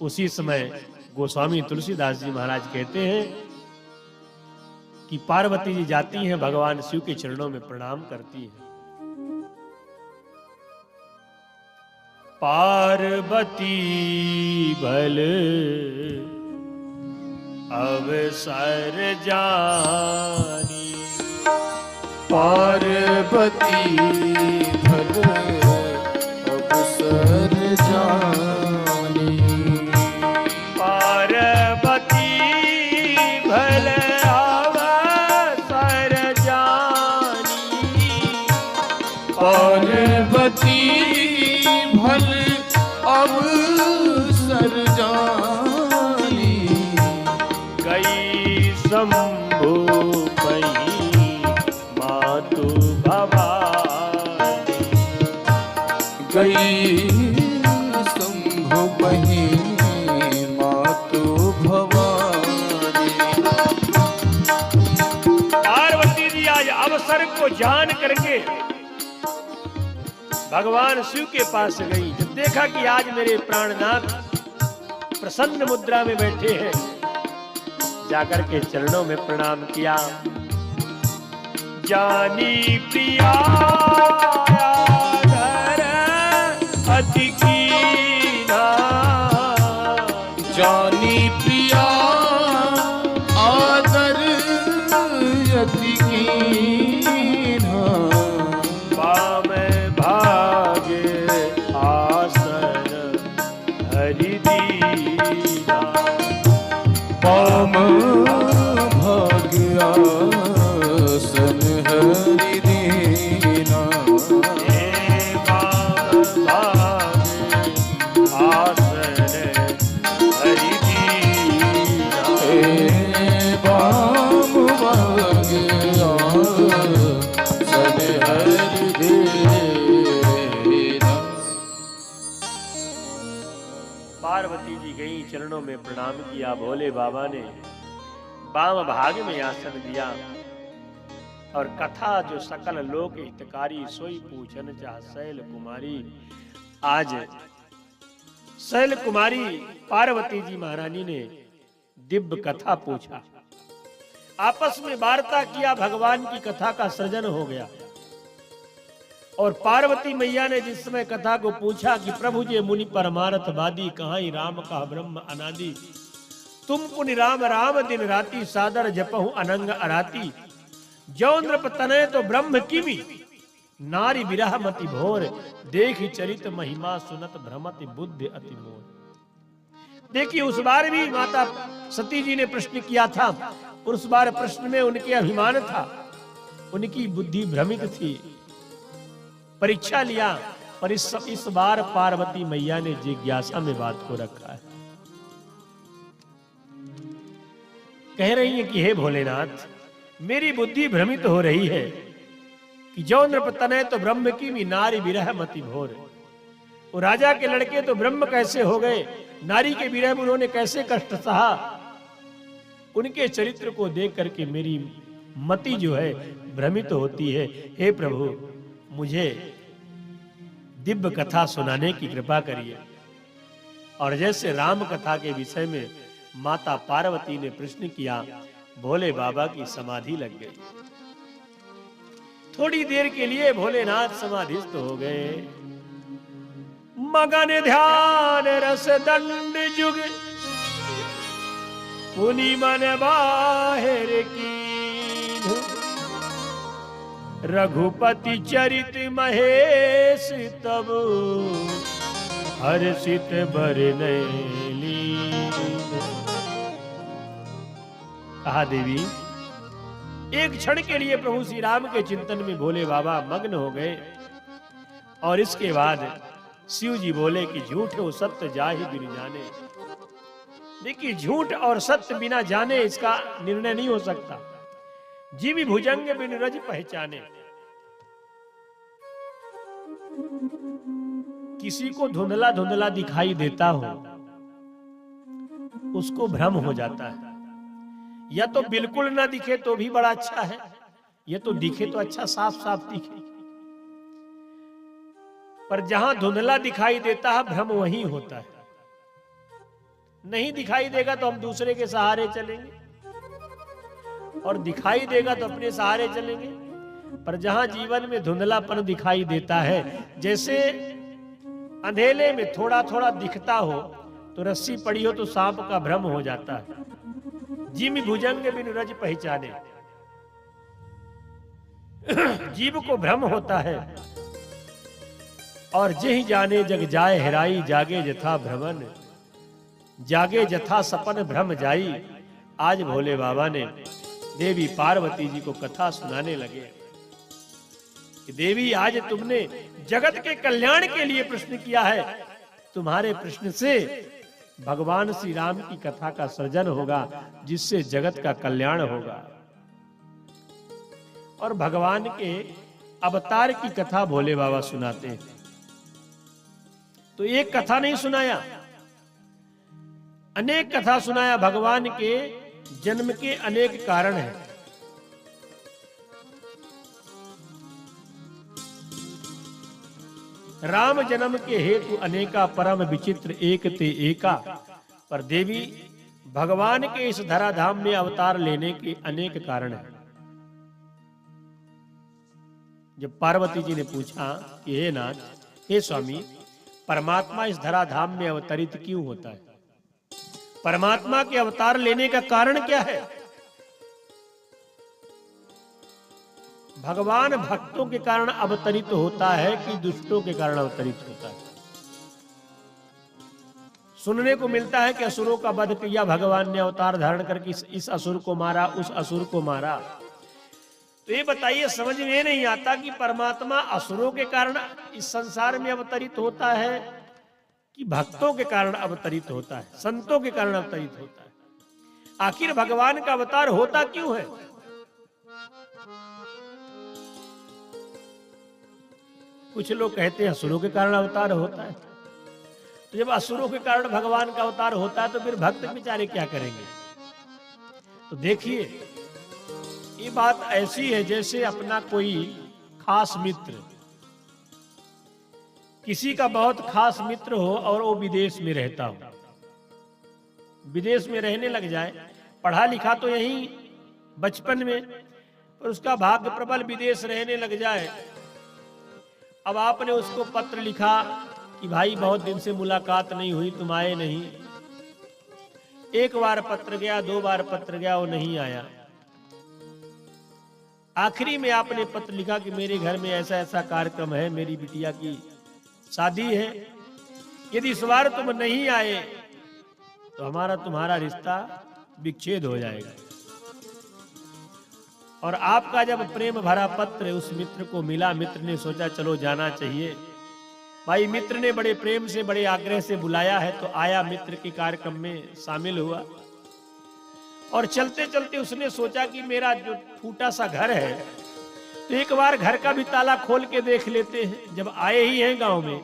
उसी समय गोस्वामी तुलसीदास जी महाराज कहते हैं कि पार्वती जी जाती हैं, भगवान शिव के चरणों में प्रणाम करती हैं। पार्वती भल अवसर जानी, पार्वती भल अवसर जानी, पार्वती भल अवसर जानी, पार्वती भल अवसर जानी, गई शंभु पही मातु भवानी, गई शंभु बही मातु भवानी। पार्वती जी आज अवसर को जान करके भगवान शिव के पास गई। जब देखा कि आज मेरे प्राणनाथ प्रसन्न मुद्रा में बैठे हैं, जाकर के चरणों में प्रणाम किया। जानी प्रिया अति कीना, जानी प्रिया आदर अति कीन्हा, वाम भाग्य आसन हरि दीना, पाम भाग्य आसन हरि दीना, हे वाम भाग्य आसन हरि दीना, हे वाम भाग्य आसन हरि दीना। पार्वती जी गई, चरणों में प्रणाम किया। भोले बाबा ने वाम भाग में आसन दिया और कथा जो सकल लोक हितकारी सोई पूछन चाह शैल कुमारी। आज शैल कुमारी पार्वती जी महारानी ने दिव्य कथा पूछा, आपस में वार्ता किया, भगवान की कथा का सृजन हो गया। और पार्वती मैया ने जिस समय कथा को पूछा कि प्रभु जे मुनि परमारथ वादी, कहाँ ही राम का ब्रह्म अनादि, तुम पुनि राम राम दिन राती, सादर जपहु अनंग अराती, जो नृप तनय तो ब्रह्म किमि, नारी विरह मति भोर, देखि चरित महिमा सुनत भ्रमति बुद्धि अति मोर। देखिए उस बार भी माता सती जी ने प्रश्न किया था, उस बार प्रश्न में उनके अभिमान था, उनकी बुद्धि भ्रमित थी, परीक्षा लिया। पर इस बार पार्वती मैया ने जिज्ञासा में बात को रखा है। कह रही है कि हे भोलेनाथ, मेरी बुद्धि भ्रमित हो रही है कि जो नृप तनय तो ब्रह्म की भी, नारी विरह मति भोर। वो राजा के लड़के तो ब्रह्म कैसे हो गए, नारी के विरह में उन्होंने कैसे कष्ट सहा। उनके चरित्र को देख करके मेरी मति जो है भ्रमित होती है। हे प्रभु, मुझे दिव्य कथा सुनाने की कृपा करिए। और जैसे राम कथा के विषय में माता पार्वती ने प्रश्न किया, भोले बाबा की समाधि लग गई। थोड़ी देर के लिए भोलेनाथ समाधिस्थ हो गए। मगन ध्यान रस दंड जुग, पुनि मन बाहिर की, रघुपति चरित महेश तब, हर्षित बरनैली। कहा देवी, एक क्षण के लिए प्रभु श्री राम के चिंतन में भोले बाबा मग्न हो गए। और इसके बाद शिव जी बोले कि झूठ हो सत्य जाहि बिन जाने। देखिए, झूठ और सत्य बिना जाने इसका निर्णय नहीं हो सकता। जीवी भुजंग बिन रज पहचाने। किसी को धुंधला धुंधला दिखाई देता हो, उसको भ्रम हो जाता है। या तो बिल्कुल ना दिखे तो भी बड़ा अच्छा है, या तो दिखे तो अच्छा साफ साफ दिखे। पर जहां धुंधला दिखाई देता है, भ्रम वही होता है। नहीं दिखाई देगा तो हम दूसरे के सहारे चलेंगे, और दिखाई देगा तो अपने सहारे चलेंगे। पर जहां जीवन में धुंधलापन दिखाई देता है, जैसे अंधेले में थोड़ा थोड़ा दिखता हो, तो रस्सी पड़ी हो तो सांप का भ्रम हो जाता है। जिम भुजंग बिन रज पहचाने, जीव को भ्रम होता है। और जेहि जाने जग जाए हेराई, जागे जथा भ्रमण, जागे जथा सपन भ्रम जाई। आज भोले बाबा ने देवी पार्वती जी को कथा सुनाने लगे कि देवी, आज तुमने जगत के कल्याण के लिए प्रश्न किया है। तुम्हारे प्रश्न से भगवान श्री राम की कथा का सृजन होगा, जिससे जगत का कल्याण होगा। और भगवान के अवतार की कथा भोले बाबा सुनाते हैं। तो एक कथा नहीं सुनाया, अनेक कथा सुनाया। भगवान के जन्म के अनेक कारण हैं। राम जन्म के हेतु अनेका, परम विचित्र एक ते एका। पर देवी, भगवान के इस धराधाम में अवतार लेने के अनेक कारण हैं। जब पार्वती जी ने पूछा कि हे नाथ, हे स्वामी, परमात्मा इस धराधाम में अवतरित क्यों होता है? परमात्मा के अवतार लेने का कारण क्या है? भगवान भक्तों के कारण अवतरित होता है कि दुष्टों के कारण अवतरित होता है? सुनने को मिलता है कि असुरों का वध किया भगवान ने, अवतार धारण करके इस असुर को मारा, उस असुर को मारा। तो ये बताइए, समझ में नहीं आता कि परमात्मा असुरों के कारण इस संसार में अवतरित होता है कि भक्तों के कारण अवतरित होता है, संतों के कारण अवतरित होता है? आखिर भगवान का अवतार होता क्यों है? कुछ लोग कहते हैं असुरों के कारण अवतार होता है। तो जब असुरों के कारण भगवान का अवतार होता है, तो फिर भक्त बेचारे क्या करेंगे? तो देखिए, ये बात ऐसी है जैसे अपना कोई खास मित्र, किसी का बहुत खास मित्र हो और वो विदेश में रहता हो, विदेश में रहने लग जाए, पढ़ा लिखा तो यहीं बचपन में, पर उसका भाग्य प्रबल विदेश रहने लग जाए। अब आपने उसको पत्र लिखा कि भाई बहुत दिन से मुलाकात नहीं हुई, तुम आए नहीं। एक बार पत्र गया, दो बार पत्र गया, वो नहीं आया। आखिरी में आपने पत्र लिखा कि मेरे घर में ऐसा ऐसा कार्यक्रम है, मेरी बिटिया की शादी है, यदि इस बार तुम नहीं आए तो हमारा तुम्हारा रिश्ता विच्छेद हो जाएगा। और आपका जब प्रेम भरा पत्र उस मित्र को मिला, मित्र ने सोचा चलो जाना चाहिए। भाई मित्र ने बड़े प्रेम से, बड़े आग्रह से बुलाया है, तो आया, मित्र के कार्यक्रम में शामिल हुआ। और चलते चलते उसने सोचा कि मेरा जो फूटा सा घर है, तो एक बार घर का भी ताला खोल के देख लेते हैं, जब आए ही हैं गांव में।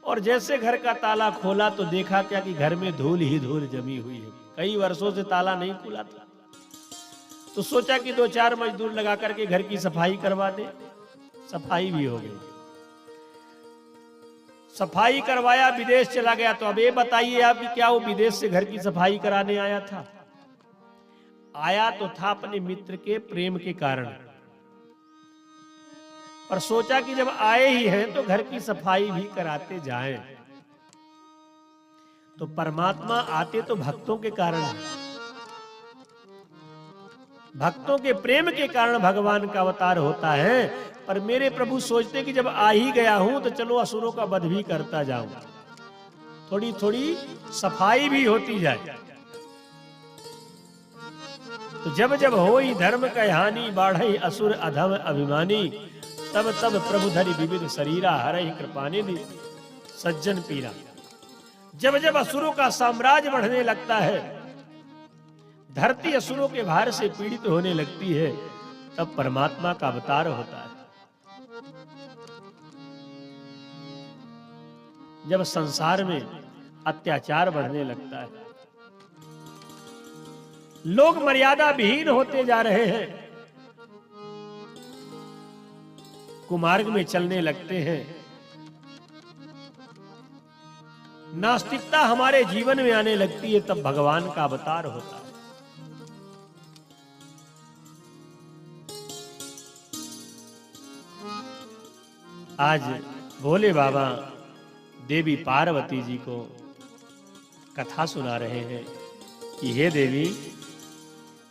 और जैसे घर का ताला खोला तो देखा क्या कि घर में धूल ही धूल जमी हुई है, कई वर्षों से ताला नहीं खुला था। तो सोचा कि दो चार मजदूर लगा करके घर की सफाई करवा दे। सफाई भी हो गई, सफाई करवाया, विदेश चला गया। तो अब ये बताइए आप कि क्या वो विदेश से घर की सफाई कराने आया था? आया तो था अपने मित्र के प्रेम के कारण, पर सोचा कि जब आए ही हैं तो घर की सफाई भी कराते जाएं। तो परमात्मा आते तो भक्तों के कारण है, भक्तों के प्रेम के कारण भगवान का अवतार होता है। पर मेरे प्रभु सोचते कि जब आ ही गया हूं तो चलो असुरों का वध भी करता जाऊं, थोड़ी थोड़ी सफाई भी होती जाए। तो जब जब होई धर्म का हानि, बाढ़ई असुर अधम अभिमानी, तब तब प्रभु धरि विविध शरीरा, हरहि कृपानिधि सज्जन पीरा। जब जब असुरों का साम्राज्य बढ़ने लगता है, धरती असुरों के भार से पीड़ित होने लगती है, तब परमात्मा का अवतार होता है। जब संसार में अत्याचार बढ़ने लगता है, लोग मर्यादा विहीन होते जा रहे हैं, कुमार्ग में चलने लगते हैं, नास्तिकता हमारे जीवन में आने लगती है, तब भगवान का अवतार होता है। आज भोले बाबा देवी पार्वती जी को कथा सुना रहे हैं कि हे देवी,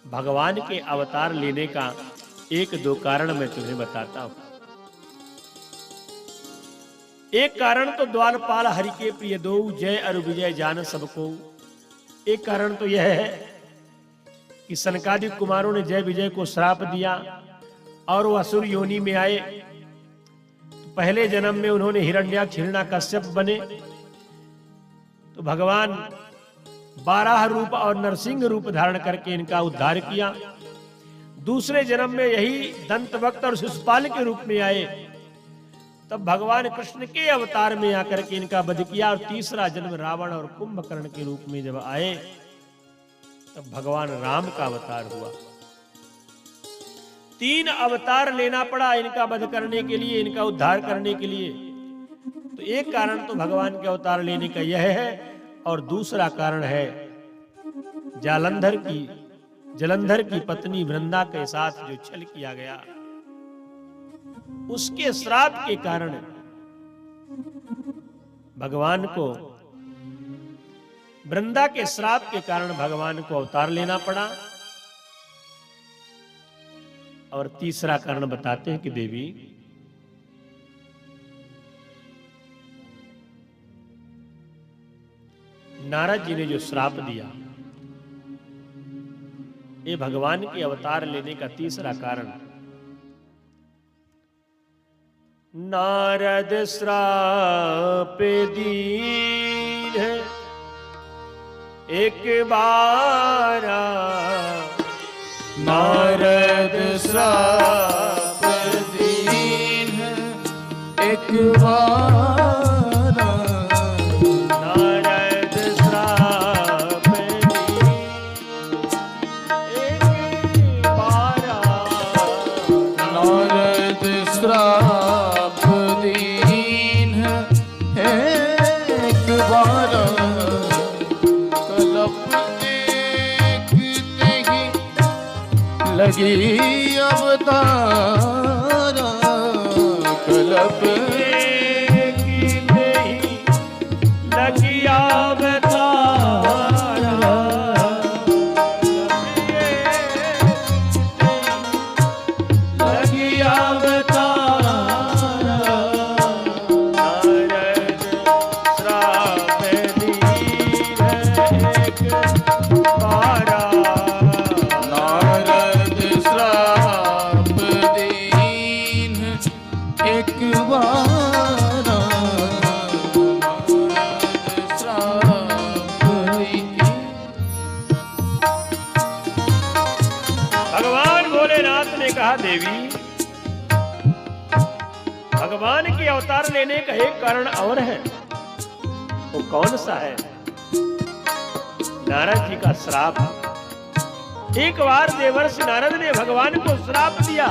भगवान के अवतार लेने का एक दो कारण मैं तुम्हें बताता हूं। एक कारण तो द्वारपाल हरि के प्रिय दो, जय अरु विजय जान सबको। एक कारण तो यह है कि सनकादिक कुमारों ने जय विजय को श्राप दिया और वो असुर योनि में आए। पहले जन्म में उन्होंने हिरण्याक्ष हिरण्याकश्यप बने, तो भगवान 12 रूप और नरसिंह रूप धारण करके इनका उद्धार किया। दूसरे जन्म में यही दंतवक्त और शिशुपाल के रूप में आए, तब भगवान कृष्ण के अवतार में आकर के इनका वध किया। और तीसरा जन्म रावण और कुंभकर्ण के रूप में जब आए, तब भगवान राम का अवतार हुआ। 3 अवतार लेना पड़ा इनका वध करने के लिए, इनका उद्धार करने के लिए। तो एक कारण तो भगवान के अवतार लेने का यह है, और दूसरा कारण है जलंधर की पत्नी वृंदा के साथ जो छल किया गया, उसके श्राप के कारण भगवान को, वृंदा के श्राप के कारण भगवान को अवतार लेना पड़ा। और तीसरा कारण बताते हैं कि देवी, नारद जी ने जो श्राप दिया, ये भगवान के अवतार लेने का तीसरा कारण। नारद श्राप दीन है एक बारा, नारद श्राप दीन एक बार, नारद श्राप दीन एक बारा, नारद श्राप दीन एक बार, कल्प एक नहीं लगी अवतार, कल्प की नहीं लगी अवतार, लगी अवतार, नारद श्राप दीन एक बारा, नारद श्राप दीन एक बार, नारद श्राप दीन। भगवान भोलेनाथ ने कहा, देवी, भगवान के अवतार लेने का एक कारण और है। वो कौन सा है? नारद जी का श्राप। एक बार देवर्षि नारद ने भगवान को श्राप दिया,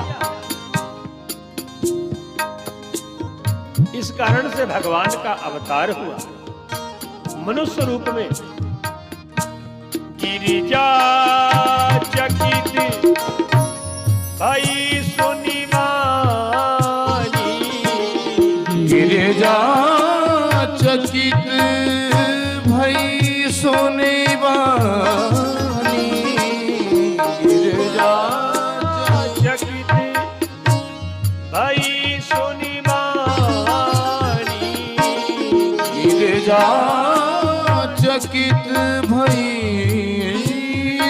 इस कारण से भगवान का अवतार हुआ मनुष्य रूप में। गिरिजा चकित भाई सुनी मानी, गिरिजा चकित भई सोने वाली, गिरिजा चकित भाई सुनी मानी, गिरिजा चकित भई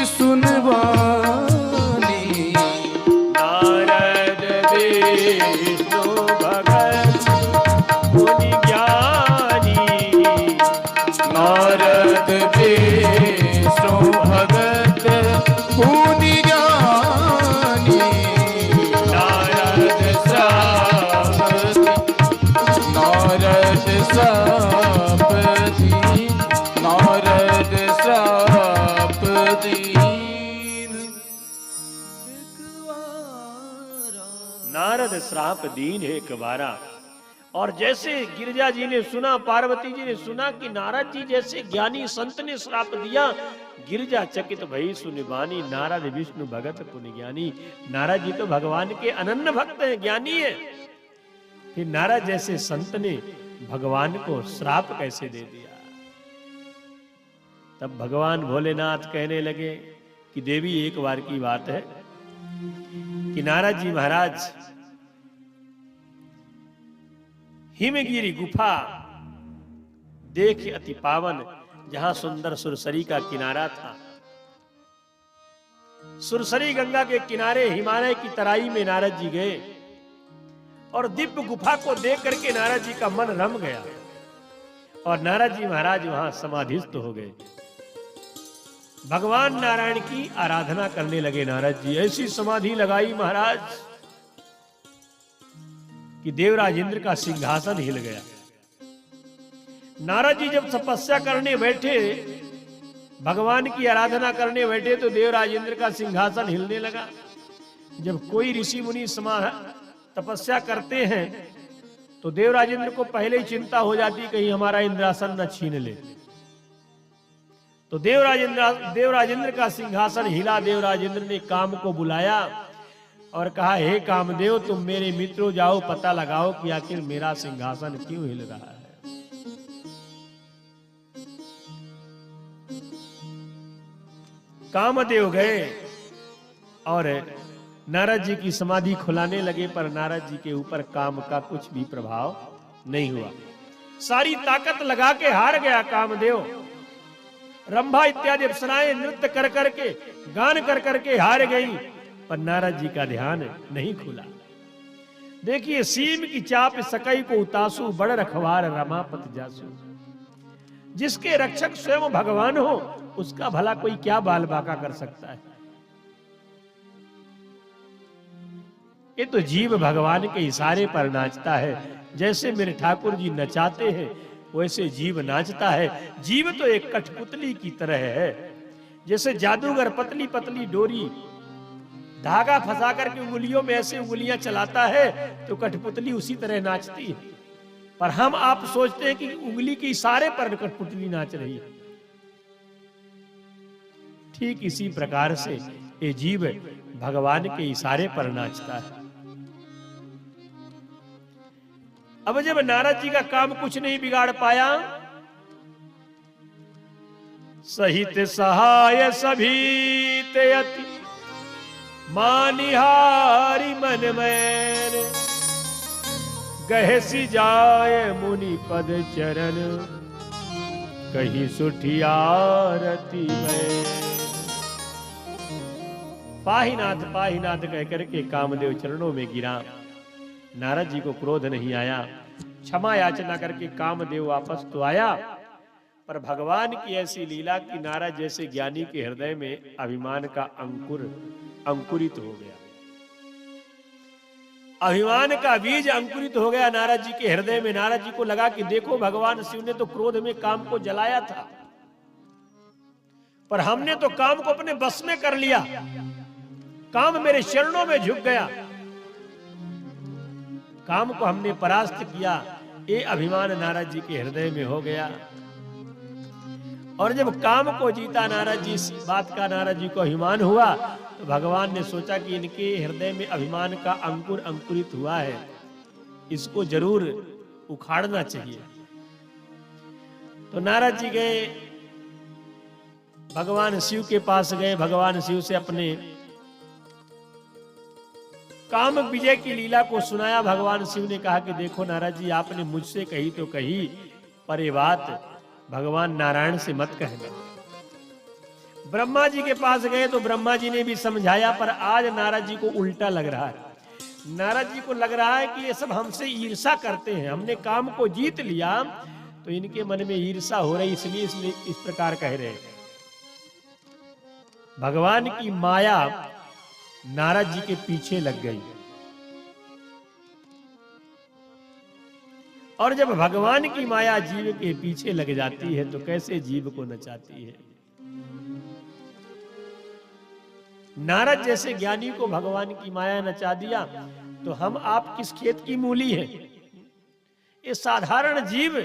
सुनवानी, नारद विष्णु भगत मुनि ज्ञानी, नारद विष्णु भगत मुनि ज्ञानी, नारद श्राप, नारद श्राप दीन, नारद श्राप दीन एक बार, नारद श्राप दीन एक बारा। और जैसे गिरिजा जी ने सुना, पार्वती जी ने सुना कि नारद जी जैसे ज्ञानी संत ने श्राप दिया, गिरिजा चकित भई सुनि बानी, नारद विष्णु भगत पुनि ज्ञानी। नारद जी तो भगवान के अनन्य भक्त हैं, ज्ञानी है, फिर नारद जैसे संत ने भगवान को श्राप कैसे दे दिया। तब भगवान भोलेनाथ कहने लगे कि देवी, एक बार की बात है कि नारद जी महाराज हिमगिरी गुफा देख अति पावन, जहां सुंदर सुरसरी का किनारा था, सुरसरी गंगा के किनारे हिमालय की तराई में नारद जी गए और दिव्य गुफा को देख करके नारद जी का मन रम गया और नारद जी महाराज वहां समाधिस्थ हो गए। भगवान नारायण की आराधना करने लगे नारद जी। ऐसी समाधि लगाई महाराज कि देवराज इंद्र का सिंहासन हिल गया। नारद जी जब तपस्या करने बैठे, भगवान की आराधना करने बैठे, तो देवराज इंद्र का सिंहासन हिलने लगा। जब कोई ऋषि मुनि तपस्या करते हैं तो देवराज इंद्र को पहले ही चिंता हो जाती, कहीं हमारा इंद्रासन न छीन ले। तो देवराज इंद्र का सिंहासन हिला। देवराज इंद्र ने काम को बुलाया और कहा, हे कामदेव, तुम मेरे मित्रों जाओ पता लगाओ कि आखिर मेरा सिंहासन क्यों हिल रहा है। कामदेव गए और नारद जी की समाधि खुलाने लगे, पर नारद जी के ऊपर काम का कुछ भी प्रभाव नहीं हुआ। सारी ताकत लगा के हार गया कामदेव। रंभा इत्यादि अप्सराएं नृत्य कर करके, गान कर करके हार गई, पर नारद जी का ध्यान नहीं खुला। देखिए, सीम की चाप सकई को उतासु, बड़ रखवार रमापत जासु। जिसके रक्षक स्वयं भगवान हो, उसका भला कोई क्या बाल बाका कर सकता है। ये तो जीव भगवान के इशारे पर नाचता है। जैसे मेरे ठाकुर जी नचाते हैं, वैसे जीव नाचता है। जीव तो एक कठपुतली की तरह है। जैसे जादूगर पतली पतली डोरी धागा फंसा करके उंगलियों में ऐसे उंगलियां चलाता है, तो कठपुतली उसी तरह नाचती है। पर हम आप सोचते हैं कि उंगली के इशारे पर कठपुतली नाच रही है। ठीक इसी प्रकार से ये जीव भगवान के इशारे पर नाचता है। अब जब नारद जी का काम कुछ नहीं बिगाड़ पाया, सहित सहाय सभी अति मानिहारी मन में, गहसी जाए मुनि पद चरण, कही सुठियारती में। पाहीनाथ पाहीनाथ कह करके कामदेव चरणों में गिरा। नारद जी को क्रोध नहीं आया, क्षमा याचना करके कामदेव वापस तो आया, पर भगवान की ऐसी लीला कि नारद जैसे ज्ञानी के हृदय में अभिमान का अंकुरित हो गया। अभिमान का बीज अंकुरित हो गया नारद जी के हृदय में। नारद जी को लगा कि देखो, भगवान शिव ने तो क्रोध में काम को जलाया था, पर हमने तो काम को अपने बस में कर लिया। काम मेरे चरणों में झुक गया, काम को हमने परास्त किया। ये अभिमान नारद जी के हृदय में हो गया। और जब काम को जीता नारद जी, इस बात का नारद जी को अभिमान हुआ, तो भगवान ने सोचा कि इनके हृदय में अभिमान का अंकुर अंकुरित हुआ है, इसको जरूर उखाड़ना चाहिए। तो नारद जी गए, भगवान शिव के पास गए। भगवान शिव से अपने काम विजय की लीला को सुनाया। भगवान शिव ने कहा कि देखो नारद जी, आपने मुझसे कही तो कही, पर ये बात भगवान नारायण से मत कहना। ब्रह्मा जी के पास गए तो ब्रह्मा जी ने भी समझाया, पर आज नारद जी को उल्टा लग रहा है। नारद जी को लग रहा है कि ये सब हमसे ईर्षा करते हैं। हमने काम को जीत लिया तो इनके मन में ईर्षा हो रही, इसलिए इस प्रकार कह रहे हैं। भगवान की माया नारद जी के पीछे लग गई। और जब भगवान की माया जीव के पीछे लग जाती है तो कैसे जीव को नचाती है। नारद जैसे ज्ञानी को भगवान की माया नचा दिया, तो हम आप किस खेत की मूली हैं। ये साधारण जीव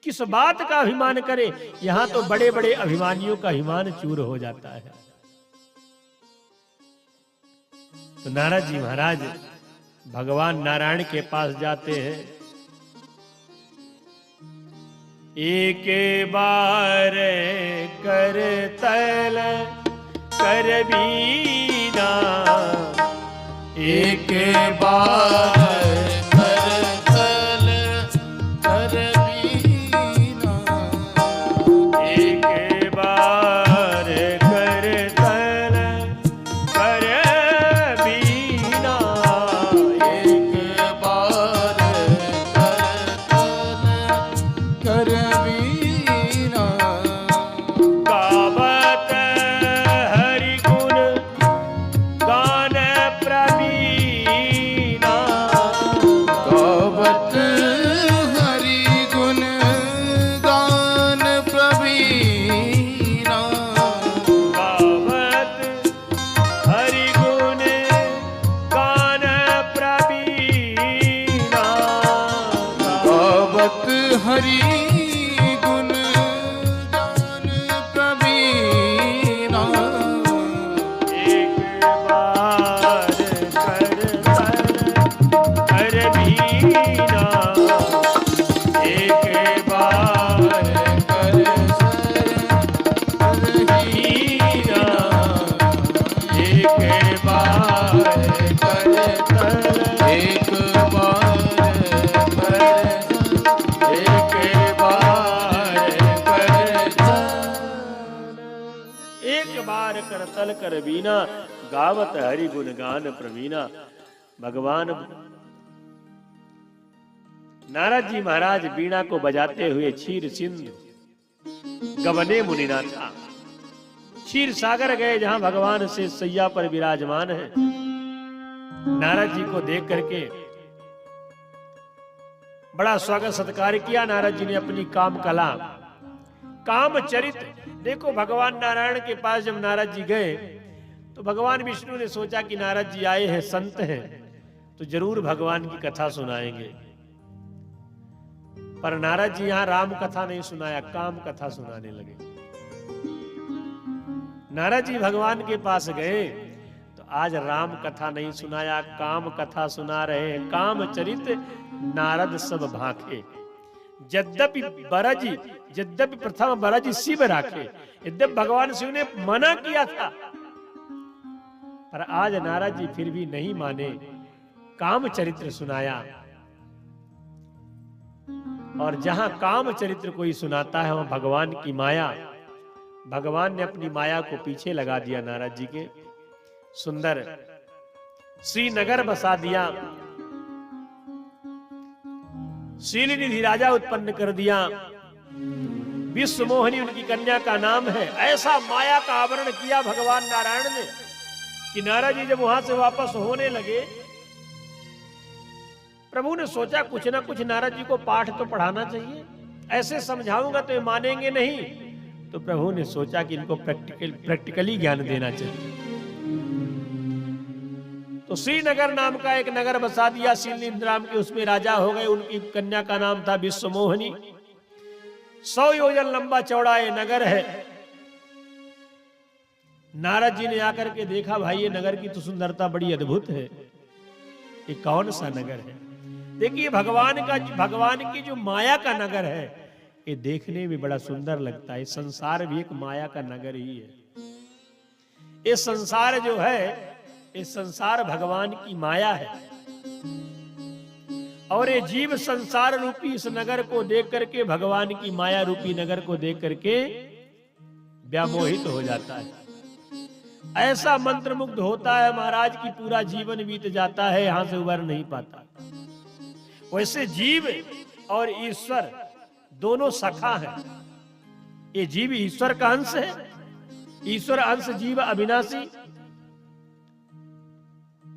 किस बात का अभिमान करे। यहां तो बड़े बड़े अभिमानियों का अभिमान चूर हो जाता है। तो नारद जी महाराज भगवान नारायण के पास जाते हैं। एक बार कर तल कर बीना, एक बार कर तल कर बीना, एक बार कर तल कर बीना, एक बार कर तल कर बीना, गावत हरि गुण गान प्रवीणा, गावत हरि गुण गान प्रवीणा, गावत हरि गुण गान प्रवीणा, गावत हरि गुण गान प्रवीणा, एक बार कर कर बीना, एक बार कर बीना, एक बार कर एक बार कर एक बार एक बार करतल कर बीना, गावत हरि गुण गान प्रवीणा। भगवान नारद जी महाराज बीणा को बजाते हुए क्षीर सिंधु गवने मुनिनाथा क्षीर सागर गए, जहां भगवान से सैया पर विराजमान है। नारद जी को देख करके बड़ा स्वागत सत्कार किया। नारद जी ने अपनी काम कला काम चरित्र, देखो भगवान नारायण के पास जब नारद जी गए तो भगवान विष्णु ने सोचा कि नारद जी आए हैं, संत हैं, तो जरूर भगवान की कथा सुनाएंगे। पर नारद जी यहां राम कथा नहीं सुनाया, काम कथा सुनाने लगे। नारद जी भगवान के पास गए तो आज राम कथा नहीं सुनाया, काम कथा सुना रहे हैं। काम चरित्र नारद सब भाखे, यद्यपि बरज यद्यपि प्रथम बरज शिव राखे, यद्यपि भगवान शिव ने मना किया था, पर आज नारद जी फिर भी नहीं माने, काम चरित्र सुनाया। और जहां काम चरित्र कोई सुनाता है वहां भगवान की माया, भगवान ने अपनी माया को पीछे लगा दिया। नारद जी के सुंदर श्रीनगर बसा दिया, शीलनिधि राजा उत्पन्न कर दिया, विश्व मोहिनी उनकी कन्या का नाम है। ऐसा माया का आवरण किया भगवान नारायण ने कि नारद जी जब वहां से वापस होने लगे, प्रभु ने सोचा कुछ ना कुछ नारद जी को पाठ तो पढ़ाना चाहिए, ऐसे समझाऊंगा तो ये मानेंगे नहीं। तो प्रभु ने सोचा कि इनको प्रैक्टिकली ज्ञान देना चाहिए। तो श्रीनगर नाम का एक नगर बसा दिया, शीलनिधि नाम के, उसमें राजा हो गए। उनकी कन्या का नाम था विश्व मोहिनी। 100 योजन लंबा चौड़ा ये नगर है। नारद जी ने आकर के देखा, भाई ये नगर की तो सुंदरता बड़ी अद्भुत है, ये कौन सा नगर है? देखिए भगवान की जो माया का नगर है, ये देखने में बड़ा सुंदर लगता है। संसार भी एक माया का नगर ही है। ये संसार जो है, ये संसार भगवान की माया है, और ये जीव संसार रूपी इस नगर को देख करके, भगवान की माया रूपी नगर को देख करके व्यामोहित हो जाता है। ऐसा मंत्रमुग्ध होता है महाराज की पूरा जीवन बीत जाता है, यहां से उबर नहीं पाता। वैसे जीव और ईश्वर दोनों सखा हैं। ये जीव ईश्वर का अंश है, ईश्वर अंश जीव अविनाशी।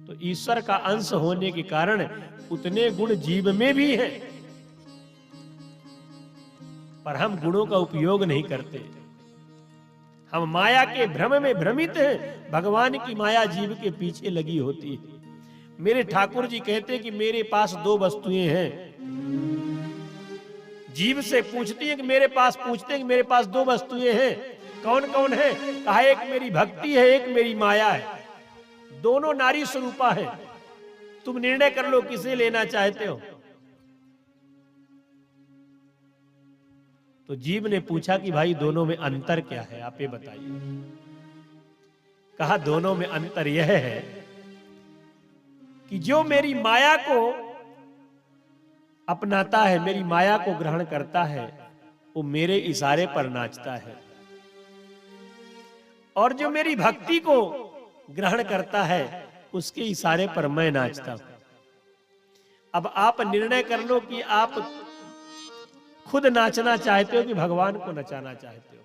तो ईश्वर का अंश होने के कारण उतने गुण जीव में भी हैं, पर हम गुणों का उपयोग नहीं करते। हम माया के भ्रम में भ्रमित हैं, भगवान की माया जीव के पीछे लगी होती है। मेरे ठाकुर जी कहते कि मेरे पास 2 वस्तुएं हैं, जीव से पूछती है कि मेरे पास, पूछते हैं कि मेरे पास दो वस्तुएं हैं, कौन कौन है? कहा एक मेरी भक्ति है, एक मेरी माया है, दोनों नारी स्वरूपा है, तुम निर्णय कर लो किसे लेना चाहते हो। तो जीव ने पूछा कि भाई दोनों में अंतर क्या है, आप ये बताइए। कहा दोनों में अंतर यह है कि जो मेरी माया को अपनाता है, मेरी माया को ग्रहण करता है, वो मेरे इशारे पर नाचता है, और जो मेरी भक्ति को ग्रहण करता है उसके इशारे पर मैं नाचता हूं। अब आप निर्णय कर लो कि आप खुद नाचना चाहते हो कि भगवान को नचाना चाहते हो।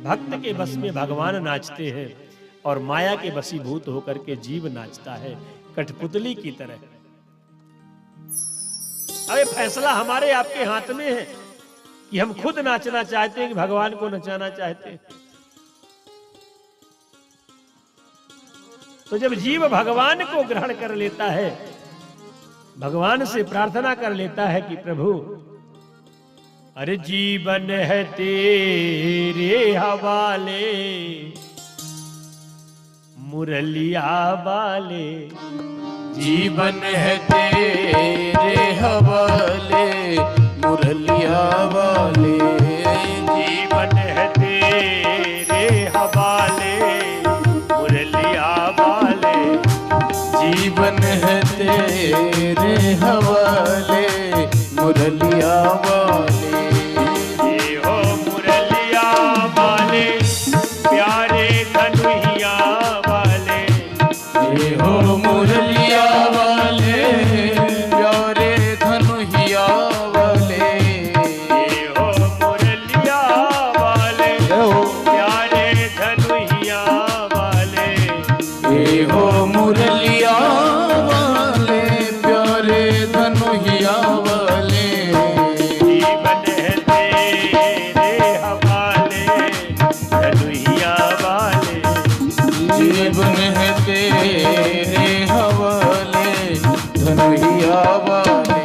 भक्त के बस में भगवान नाचते हैं और माया के वशीभूत होकर के जीव नाचता है, कठपुतली की तरह। अबे फैसला हमारे आपके हाथ में है कि हम खुद नाचना चाहते हैं कि भगवान को नचाना चाहते हैं। तो जब जीव भगवान को ग्रहण कर लेता है, भगवान से प्रार्थना कर लेता है कि प्रभु अरे जीवन है तेरे हवाले, मुरलिया वाले, जीवन है तेरे हवाले, मुरलिया वाले, जीवन है तेरे हवाले, मुरलिया वाले, जीवन है तेरे हवाले, मुरलिया वाले, ये हो मुरलिया वाले, प्यारे धनुहिया वाले, ये हो मुरलिया वाले, प्यारे धनुहिया वाले, ये हो मुरलिया वाले, प्यारे धनुहिया वाले, ये हो मुरलिया वाले, प्यारे धनुहिया वाले, जीवन है तेरे हवाले, धनुहिया वाले, जीवन है तेरे हवाले, धनुहिया वाले।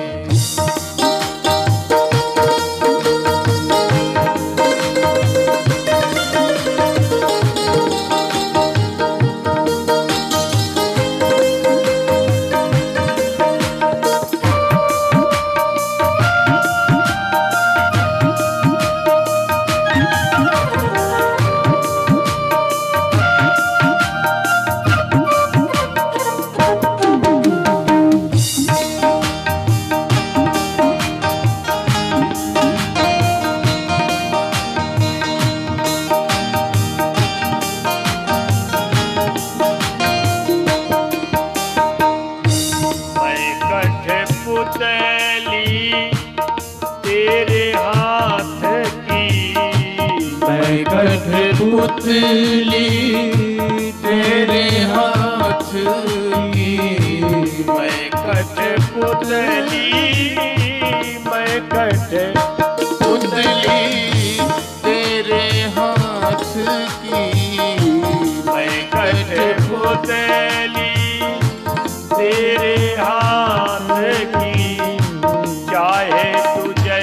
मैं कठपुतली तेरे हाथ की, मैं कठपुतली तेरे हाथ की, मैं कठपुतली, मैं पुतली तेरे हाथ की, मैं कठपुतली तेरे हाथ की, चाहे तुझे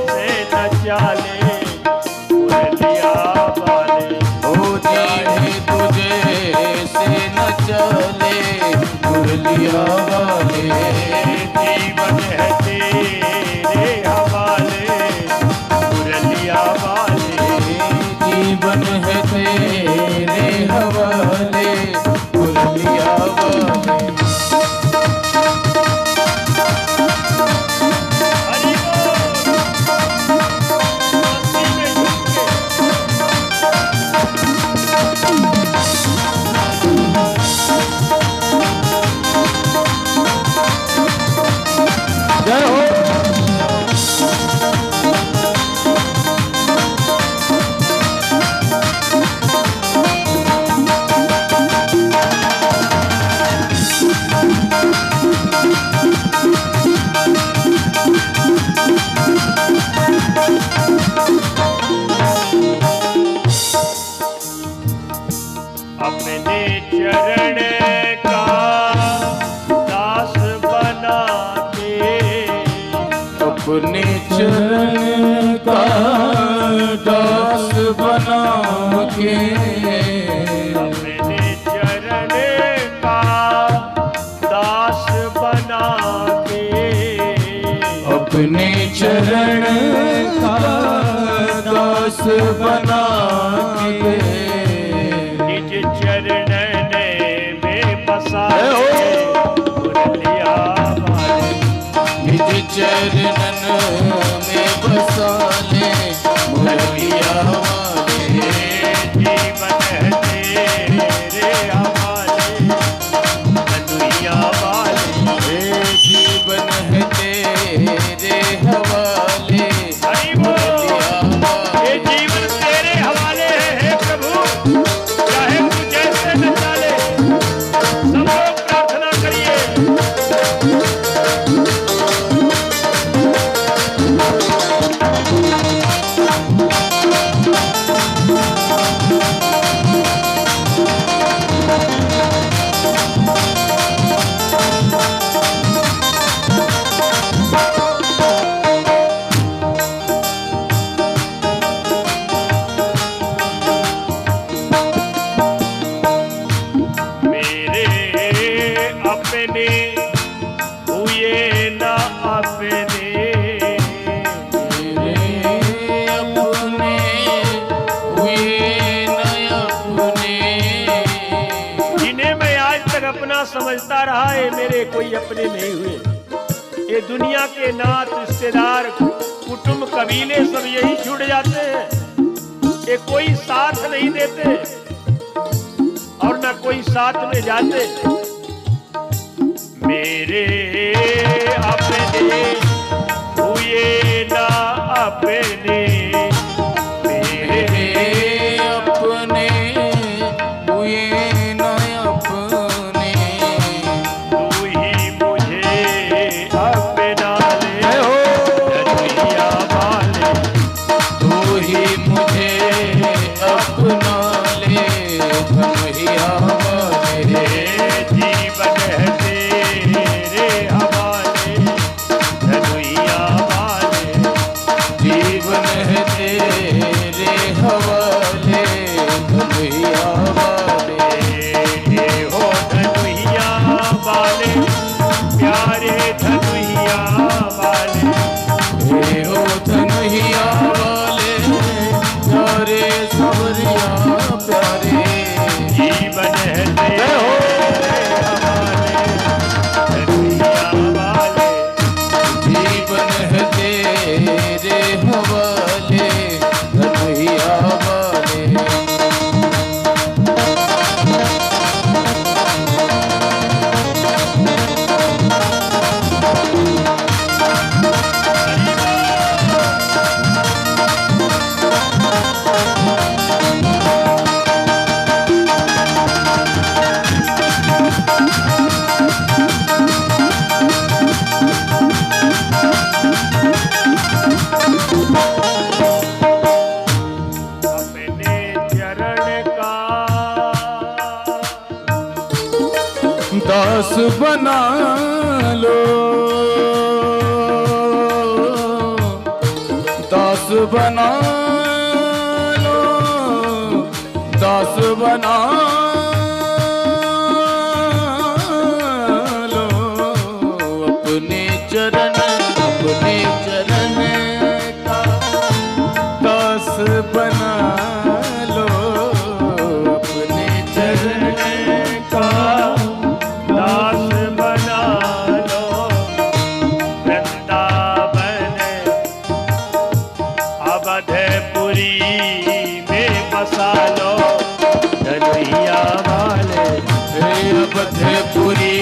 से नचा ले मुरलिया वाले, ओ चाहे तुझे से न चले मुरलिया वाले, जीवन है तेरे हवाले, मुरलिया वाले, जीवन है तेरे हवाले, मुरलिया वाले। हरि बोल। मस्ती में झूम के। जय अपने चरण का दास बना के, अपने चरण का दास बना के, अपने चरण का दास बना के, निज चरण में बसा मुरलिया वाले, निज चरणन में बसा ले मुरलिया वाले, जीवन है तेरे हवाले धनुइया वाले, जीवन है तेरे हवाले हरि बोल। ये जीवन तेरे हवाले है हे प्रभु, चाहे तू जैसे न चाले। सब लोग प्रार्थना करिए। अपने हुए न अपने, मेरे अपने हुए न अपने, जिन्हें मैं आज तक अपना समझता रहा है मेरे कोई अपने नहीं हुए। ये दुनिया के नात रिश्तेदार कुटुंब कबीले सब यही छूट जाते हैं। ये कोई साथ नहीं देते और न कोई साथ में जाते। मेरे अपने हुए ना अपने, मेरे अपने हुए न अपने, तू ही मुझे अपना ले धनुइया वाले, तू ही मुझे अपना ले धनुइया वाले, जीवन है तेरे हवाले धनुइया वाले, जीवन है तेरे हवाले धनुइया वाले, ये हो धनुइया वाले प्यारे धनुइया वाले, हे हो धनुइया वाले प्यारे सवरिया प्यारे, जीवन है तेरे हवाले धनुइया वाले, जीवन है तेरे हवाले धनुइया वाले, अपने चरण का दास बना लो, दास बना लो, दास बना लो, अपने चरण का दास बना लो, अपने चरण का दास बना लो, वृंदावन अवधपुरी में बसा लो धनुइया वाले, अवधपुरी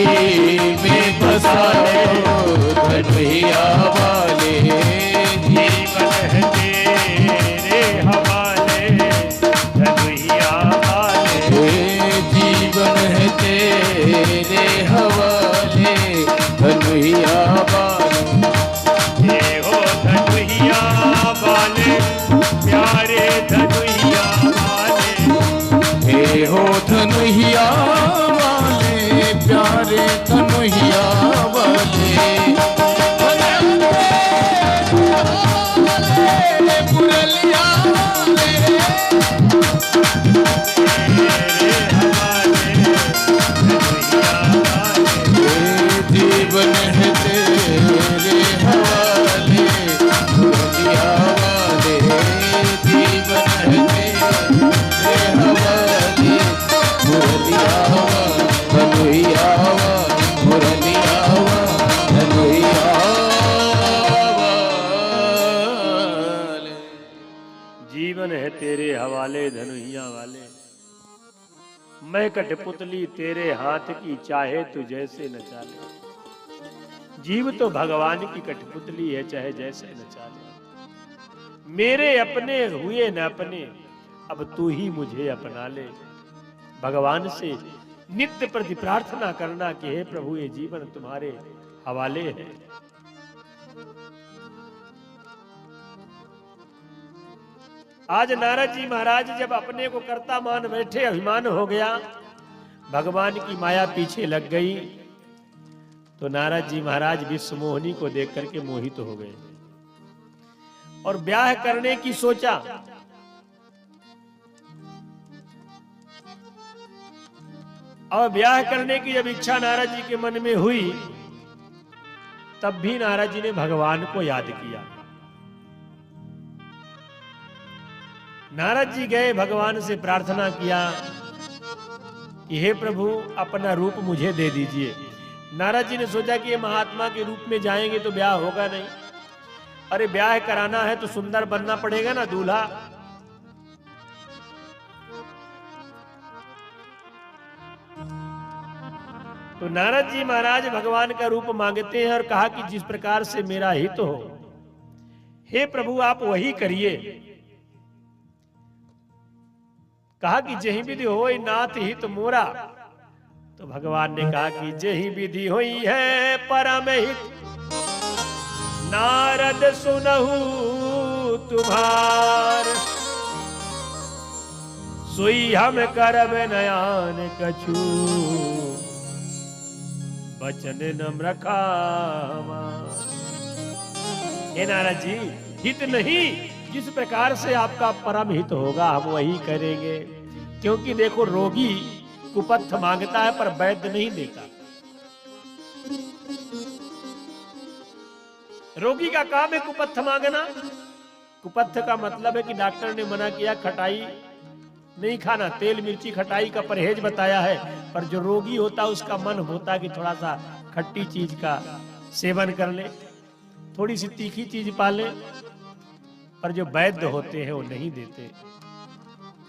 में बसा लो धनुइया वाले, जीवन है तेरे हवाले धनुइया वाले, जीवन है तेरे हवाले धनुइया वाले, ये हो धनुइया वाले प्यारे धनुइया वाले, हे हो धनुइया वाले प्यारे धनुइया वाले, जीवन है तेरे हवाले मुरलिया वाले, जीवन है तेरे हवाले मुरलिया वाले, कन्हैया वाले मुरलिया वाले, कन्हैया वाले। जीवन है तेरे हवाले धनुहिया वाले, मैं कठपुतली तेरे हाथ की, चाहे तू जैसे नचा ले। जीव तो भगवान की कठपुतली है, चाहे जैसे नचा ले। मेरे अपने हुए न अपने, अब तू ही मुझे अपना ले। भगवान से नित्य प्रति प्रार्थना करना कि हे प्रभु ये जीवन तुम्हारे हवाले है। आज नारद जी महाराज जब अपने को कर्ता मान बैठे, अभिमान हो गया, भगवान की माया पीछे लग गई, तो नारद जी महाराज विश्व मोहिनी को देख करके मोहित हो गए और ब्याह करने की सोचा। और ब्याह करने की जब इच्छा नारद जी के मन में हुई, तब भी नारद जी ने भगवान को याद किया। नारद जी गए, भगवान से प्रार्थना किया कि हे प्रभु अपना रूप मुझे दे दीजिए। नारद जी ने सोचा कि ये महात्मा के रूप में जाएंगे तो ब्याह होगा नहीं। अरे ब्याह कराना है तो सुंदर बनना पड़ेगा ना दूल्हा। तो नारद जी महाराज भगवान का रूप मांगते हैं और कहा कि जिस प्रकार से मेरा हित हो, हे प्रभु आप वही करिए। कहा कि जही विधि होई नाथ हित मोरा। तो भगवान ने कहा कि जही विधि होई है परम हित, नारद सुनहु तुम्हार। सोई हम करब नयान कछु, बचन नम्र खावा। हे नारद जी, हित नहीं, जिस प्रकार से आपका परम हित होगा हम वही करेंगे। क्योंकि देखो रोगी कुपथ मांगता है पर वैद्य नहीं देता। रोगी का काम है कुपथ मांगना। कुपथ का मतलब है कि डॉक्टर ने मना किया खटाई नहीं खाना, तेल मिर्ची खटाई का परहेज बताया है, पर जो रोगी होता उसका मन होता कि थोड़ा सा खट्टी चीज का सेवन कर ले, थोड़ी सी तीखी चीज पा ले, पर जो वैद्य होते हैं वो नहीं देते।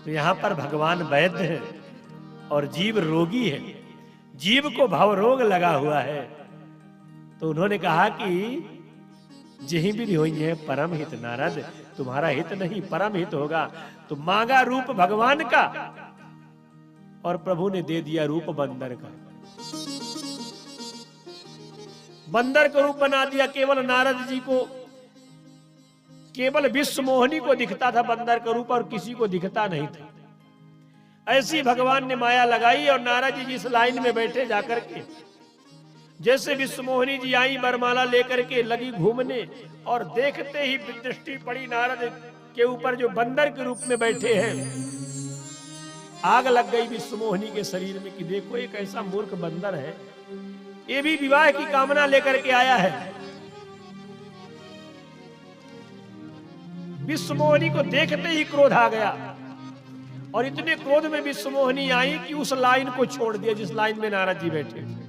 तो यहां पर भगवान वैद्य है और जीव रोगी है। जीव को भव रोग लगा हुआ है। तो उन्होंने कहा कि जही विधि होई है परम हित नारद, तुम्हारा हित नहीं परम हित होगा। तो मांगा रूप भगवान का और प्रभु ने दे दिया रूप बंदर का। बंदर का रूप बना दिया। केवल नारद जी को, केवल विश्व मोहिनी को दिखता था बंदर का रूप और किसी को दिखता नहीं था। ऐसी भगवान ने माया लगाई और नारद जी जिस लाइन में बैठे जाकर के, जैसे विश्व मोहिनी जी आई बरमाला लेकर के लगी घूमने, और देखते ही दृष्टि पड़ी नारद के ऊपर जो बंदर के रूप में बैठे हैं। आग लग गई विश्व मोहिनी के शरीर में कि देखो एक ऐसा मूर्ख बंदर है, ये भी विवाह की कामना लेकर के आया है। विश्व मोहिनी को देखते ही क्रोध आ गया और इतने क्रोध में विश्व मोहिनी आई कि उस लाइन को छोड़ दिया जिस लाइन में नारद जी बैठे थे।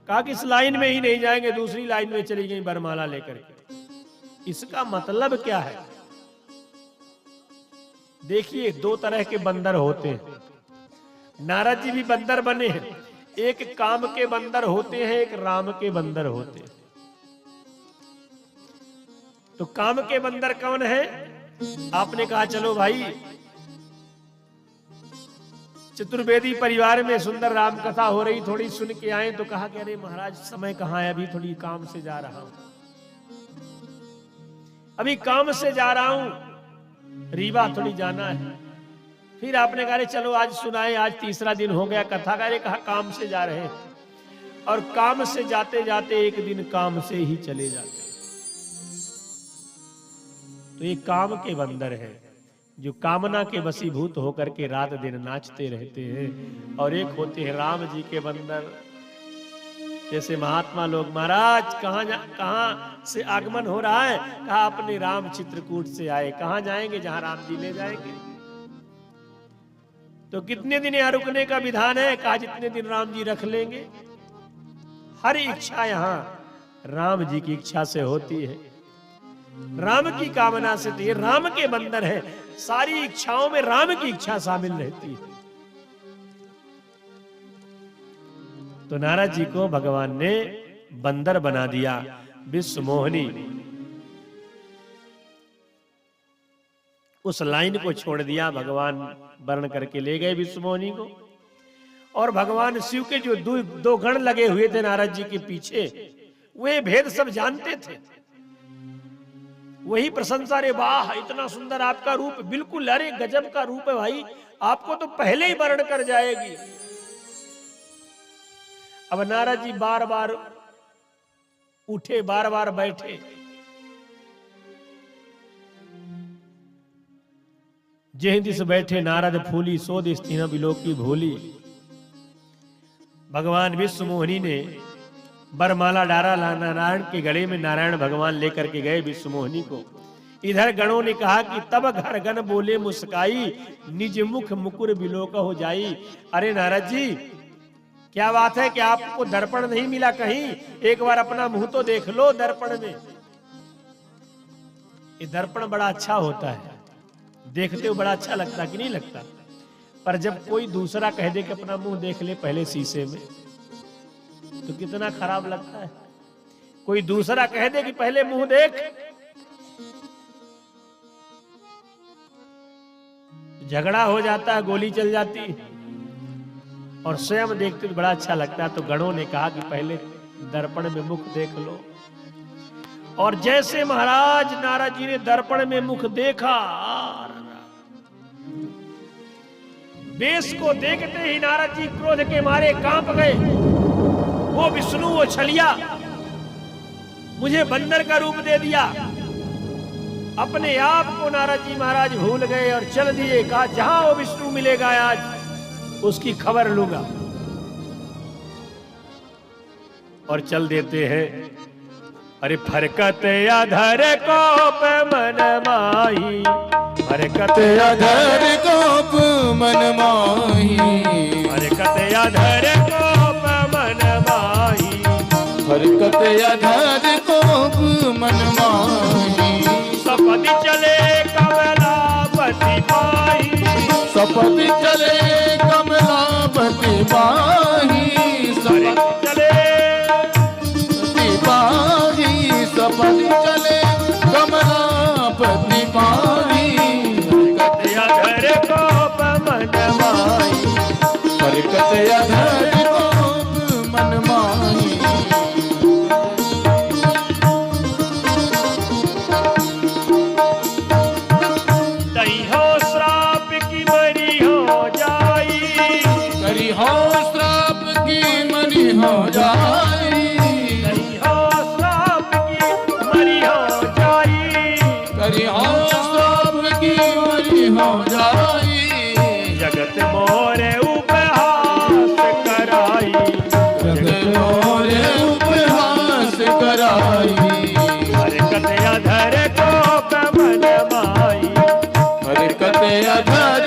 कहा कि इस लाइन में ही नहीं जाएंगे, दूसरी लाइन में चली गई बरमाला लेकर के। इसका मतलब क्या है? देखिए दो तरह के बंदर होते हैं। नारद जी भी बंदर बने हैं। एक काम के बंदर होते हैं, एक राम के बंदर होते हैं। तो काम के बंदर कौन है? आपने कहा चलो भाई चतुर्वेदी परिवार में सुंदर राम कथा हो रही, थोड़ी सुन के आए। तो कहा कि अरे महाराज समय कहाँ है, अभी थोड़ी काम से जा रहा हूं, अभी काम से जा रहा हूं, रीवा थोड़ी जाना है। फिर आपने कहा चलो आज सुनाए, आज तीसरा दिन हो गया कथा का। अरे कहा काम से जा रहे हैं, और काम से जाते जाते एक दिन काम से ही चले जाते। तो ये काम के बंदर है। जो कामना के वशीभूत होकर के रात दिन नाचते रहते हैं, और एक होते हैं राम जी के बंदर। जैसे महात्मा लोग, महाराज कहाँ से आगमन हो रहा है? कहा अपने राम चित्रकूट से आए। कहाँ जाएंगे? जहां राम जी ले जाएंगे। तो कितने दिन यहाँ रुकने का विधान है? कहा जितने दिन राम जी रख लेंगे। हर इच्छा यहाँ राम जी की इच्छा से होती है, राम की कामना से। तो ये राम के बंदर है, सारी इच्छाओं में राम की इच्छा शामिल रहती है। तो नारद जी को भगवान ने बंदर बना दिया, विश्व मोहिनी। उस लाइन को छोड़ दिया, भगवान वर्ण करके ले गए विश्व मोहिनी को। और भगवान शिव के जो दो गण लगे हुए थे नारद जी के पीछे, वे भेद सब जानते थे। वही प्रशंसा, रे वाह इतना सुंदर आपका रूप, बिल्कुल अरे गजब का रूप है भाई, आपको तो पहले ही वर्ण कर जाएगी। अब नारद जी बार बार उठे, बार बार बैठे। जेहि दिस बैठे नारद फूली, सो दिस तीन बिलोकी भूली। भगवान विश्व मोहिनी ने बरमाला डारा, नारायण के गले में नारायण भगवान लेकर के गए विश्व मोहिनी को। इधर गणों ने कहा कि तब घर गण बोले मुस्काई, निज मुख मुकुर बिलोक हो जाई। अरे नारद जी क्या बात है कि आपको दर्पण नहीं मिला कहीं? एक बार अपना मुंह तो देख लो दर्पण में। ये दर्पण बड़ा अच्छा होता है, देखते हो बड़ा अच्छा लगता कि नहीं लगता? पर जब कोई दूसरा कह दे कि अपना मुंह देख ले पहले शीशे में, तो कितना खराब लगता है। कोई दूसरा कह दे कि पहले मुंह देख, झगड़ा हो जाता है, गोली चल जाती है। और स्वयं देखते तो बड़ा अच्छा लगता है। तो गणों ने कहा कि पहले दर्पण में मुख देख लो। और जैसे महाराज नारद जी ने दर्पण में मुख देखा, वेश को देखते ही नारद जी क्रोध के मारे कांप गए। वो विष्णु, वो छलिया मुझे बंदर का रूप दे दिया। अपने आप को नारद जी महाराज भूल गए और चल दिए। कहा जहां वो विष्णु मिलेगा आज उसकी खबर लूंगा। और चल देते हैं। अरे फरकत अधर कोप मन माही, फरकत अधर कोप मन माही, फरकत अधर कोप मन माही, फरकत अधर कोप मन माही। सपदि चले कमलापति पाही, सपदि चले कमलापति पाही, सपदि चले पाही, सपदि चले कमलापति पाही। अधर कोप मन माही, फरकत अधर कोप मन माही। तई हो श्राप की मरी हो जाई, करी हो श्राप की मरी हो जाई, तई हो श्राप की मरी हो जाई, करी हो श्राप की मरी हो जाई। जगत मोरे उपहास कराई, जगत मोरे उपहास कराई। फरकत अधर कोप मन माही, फरकत अधर,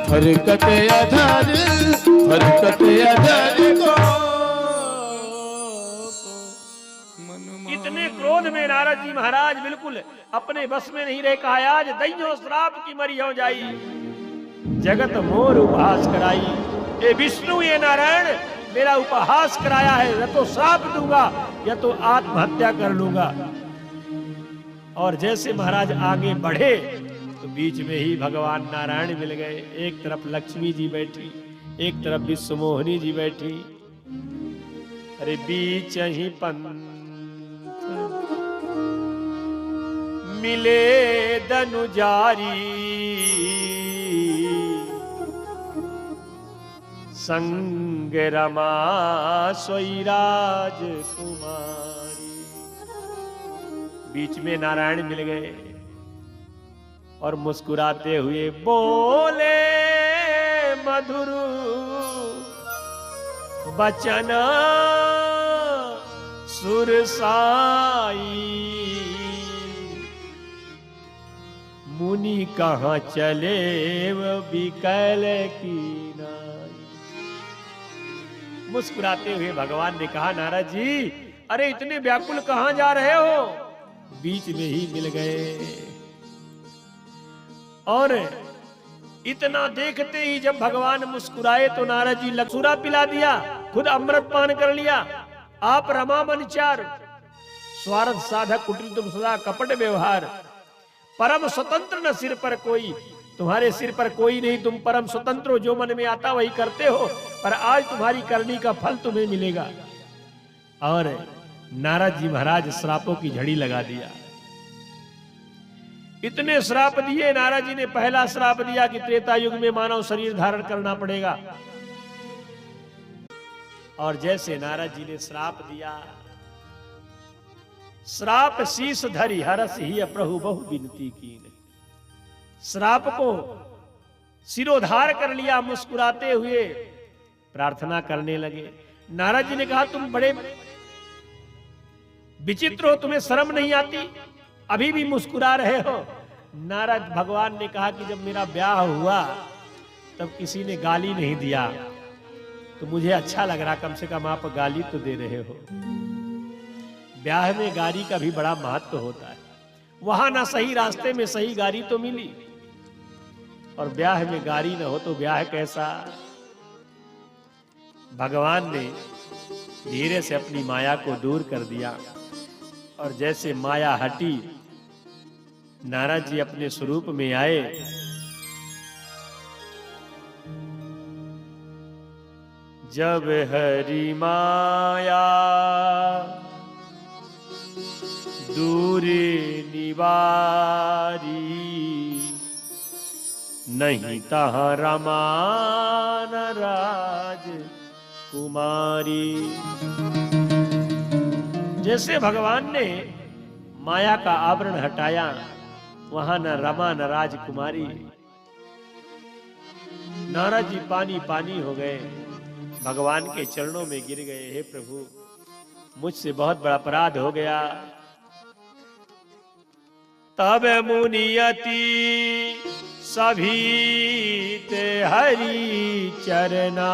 फरकत अधर, फरकत अधर को मन माही। इतने क्रोध में नारद जी महाराज बिल्कुल अपने बस में नहीं रह। कहा आज दैयो श्राप की मरी हो जाई, जगत मोर उपहास कराई। ये विष्णु ये नारायण मेरा उपहास कराया है, या तो श्राप दूंगा या तो आत्महत्या कर लूंगा। और जैसे महाराज आगे बढ़े तो बीच में ही भगवान नारायण मिल गए। एक तरफ लक्ष्मी जी बैठी, एक तरफ विश्व मोहिनी जी बैठी। अरे बीच ही पंथ मिले दनुजारी, संग रमा सोई राजकुमारी। बीच में नारायण मिल गए और मुस्कुराते हुए बोले मधुर बचन सुरसाई, मुनि कहाँ चले वो बिकल की नाई। मुस्कुराते हुए भगवान ने कहा, नारद जी, अरे इतने व्याकुल कहां जा रहे हो? बीच में ही मिल गए। और इतना देखते ही जब भगवान मुस्कुराए तो नारद जी लक्षुरा पिला दिया, खुद अमृत पान कर लिया। आप रमा मनचार, स्वार्थ साधक, कुटिल तुम सदा, कपट व्यवहार, परम स्वतंत्र न सिर पर कोई, तुम्हारे सिर पर कोई नहीं, तुम परम स्वतंत्र हो, जो मन में आता वही करते हो, पर आज तुम्हारी करनी का फल तुम्हें मिलेगा। और नारद जी महाराज श्रापों की झड़ी लगा दिया। इतने श्राप दिए नारद जी ने। पहला श्राप दिया कि त्रेता युग में मानव शरीर धारण करना पड़ेगा। और जैसे नारद जी ने श्राप दिया, श्राप शीस धरी हरस ही प्रभु बहु विनती की। श्राप को सिरोधार कर लिया, मुस्कुराते हुए प्रार्थना करने लगे। नारद जी ने कहा, तुम बड़े विचित्र हो, तुम्हें शर्म नहीं आती, अभी भी मुस्कुरा रहे हो। नारद भगवान ने कहा कि जब मेरा ब्याह हुआ तब किसी ने गाली नहीं दिया, तो मुझे अच्छा लग रहा, कम से कम आप गाली तो दे रहे हो। ब्याह में गाली का भी बड़ा महत्व होता है। वहां ना सही रास्ते में सही गाली तो मिली, और ब्याह में गाली ना हो तो ब्याह कैसा। भगवान ने धीरे से अपनी माया को दूर कर दिया, और जैसे माया हटी, नारद जी अपने स्वरूप में आए। जब हरि माया दूर निवारी, नहीं तहाँ रमा न राज कुमारी। जैसे भगवान ने माया का आवरण हटाया, वहां न रमा न राजकुमारी। नारद जी पानी पानी हो गए, भगवान के चरणों में गिर गए। हे प्रभु, मुझसे बहुत बड़ा अपराध हो गया। तब मुनियति सभी ते हरि चरना,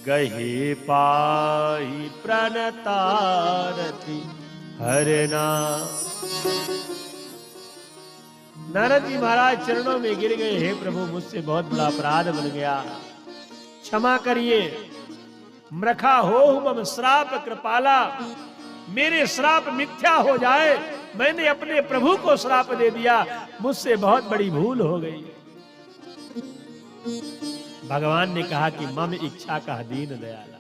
गहे पाही प्रणतारति हरना। नारद जी महाराज चरणों में गिर गए। हे प्रभु, मुझसे बहुत बड़ा अपराध बन गया, क्षमा करिए। मृखा हो मम श्राप कृपाला, मेरे श्राप मिथ्या हो जाए। मैंने अपने प्रभु को श्राप दे दिया, मुझसे बहुत बड़ी भूल हो गई। भगवान ने कहा कि मम इच्छा का दीन दयाला।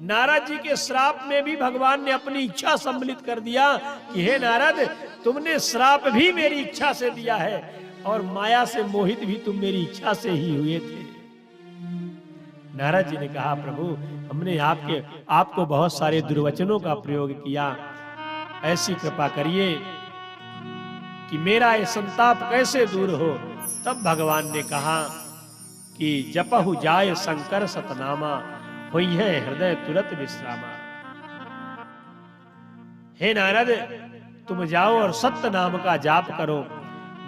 नारद जी के श्राप में भी भगवान ने अपनी इच्छा सम्मिलित कर दिया कि हे नारद, तुमने श्राप भी मेरी इच्छा से दिया है, और माया से मोहित भी तुम मेरी इच्छा से ही हुए थे। नारद जी ने कहा, प्रभु, हमने आपको बहुत सारे दुर्वचनों का प्रयोग किया, ऐसी कृपा करिए कि मेरा ये संताप कैसे दूर हो। तब भगवान ने कहा कि जपहु जाय शंकर सतनामा, हुई है हृदय तुरंत विश्रामा। हे नारद, तुम जाओ और सत्य नाम का जाप करो।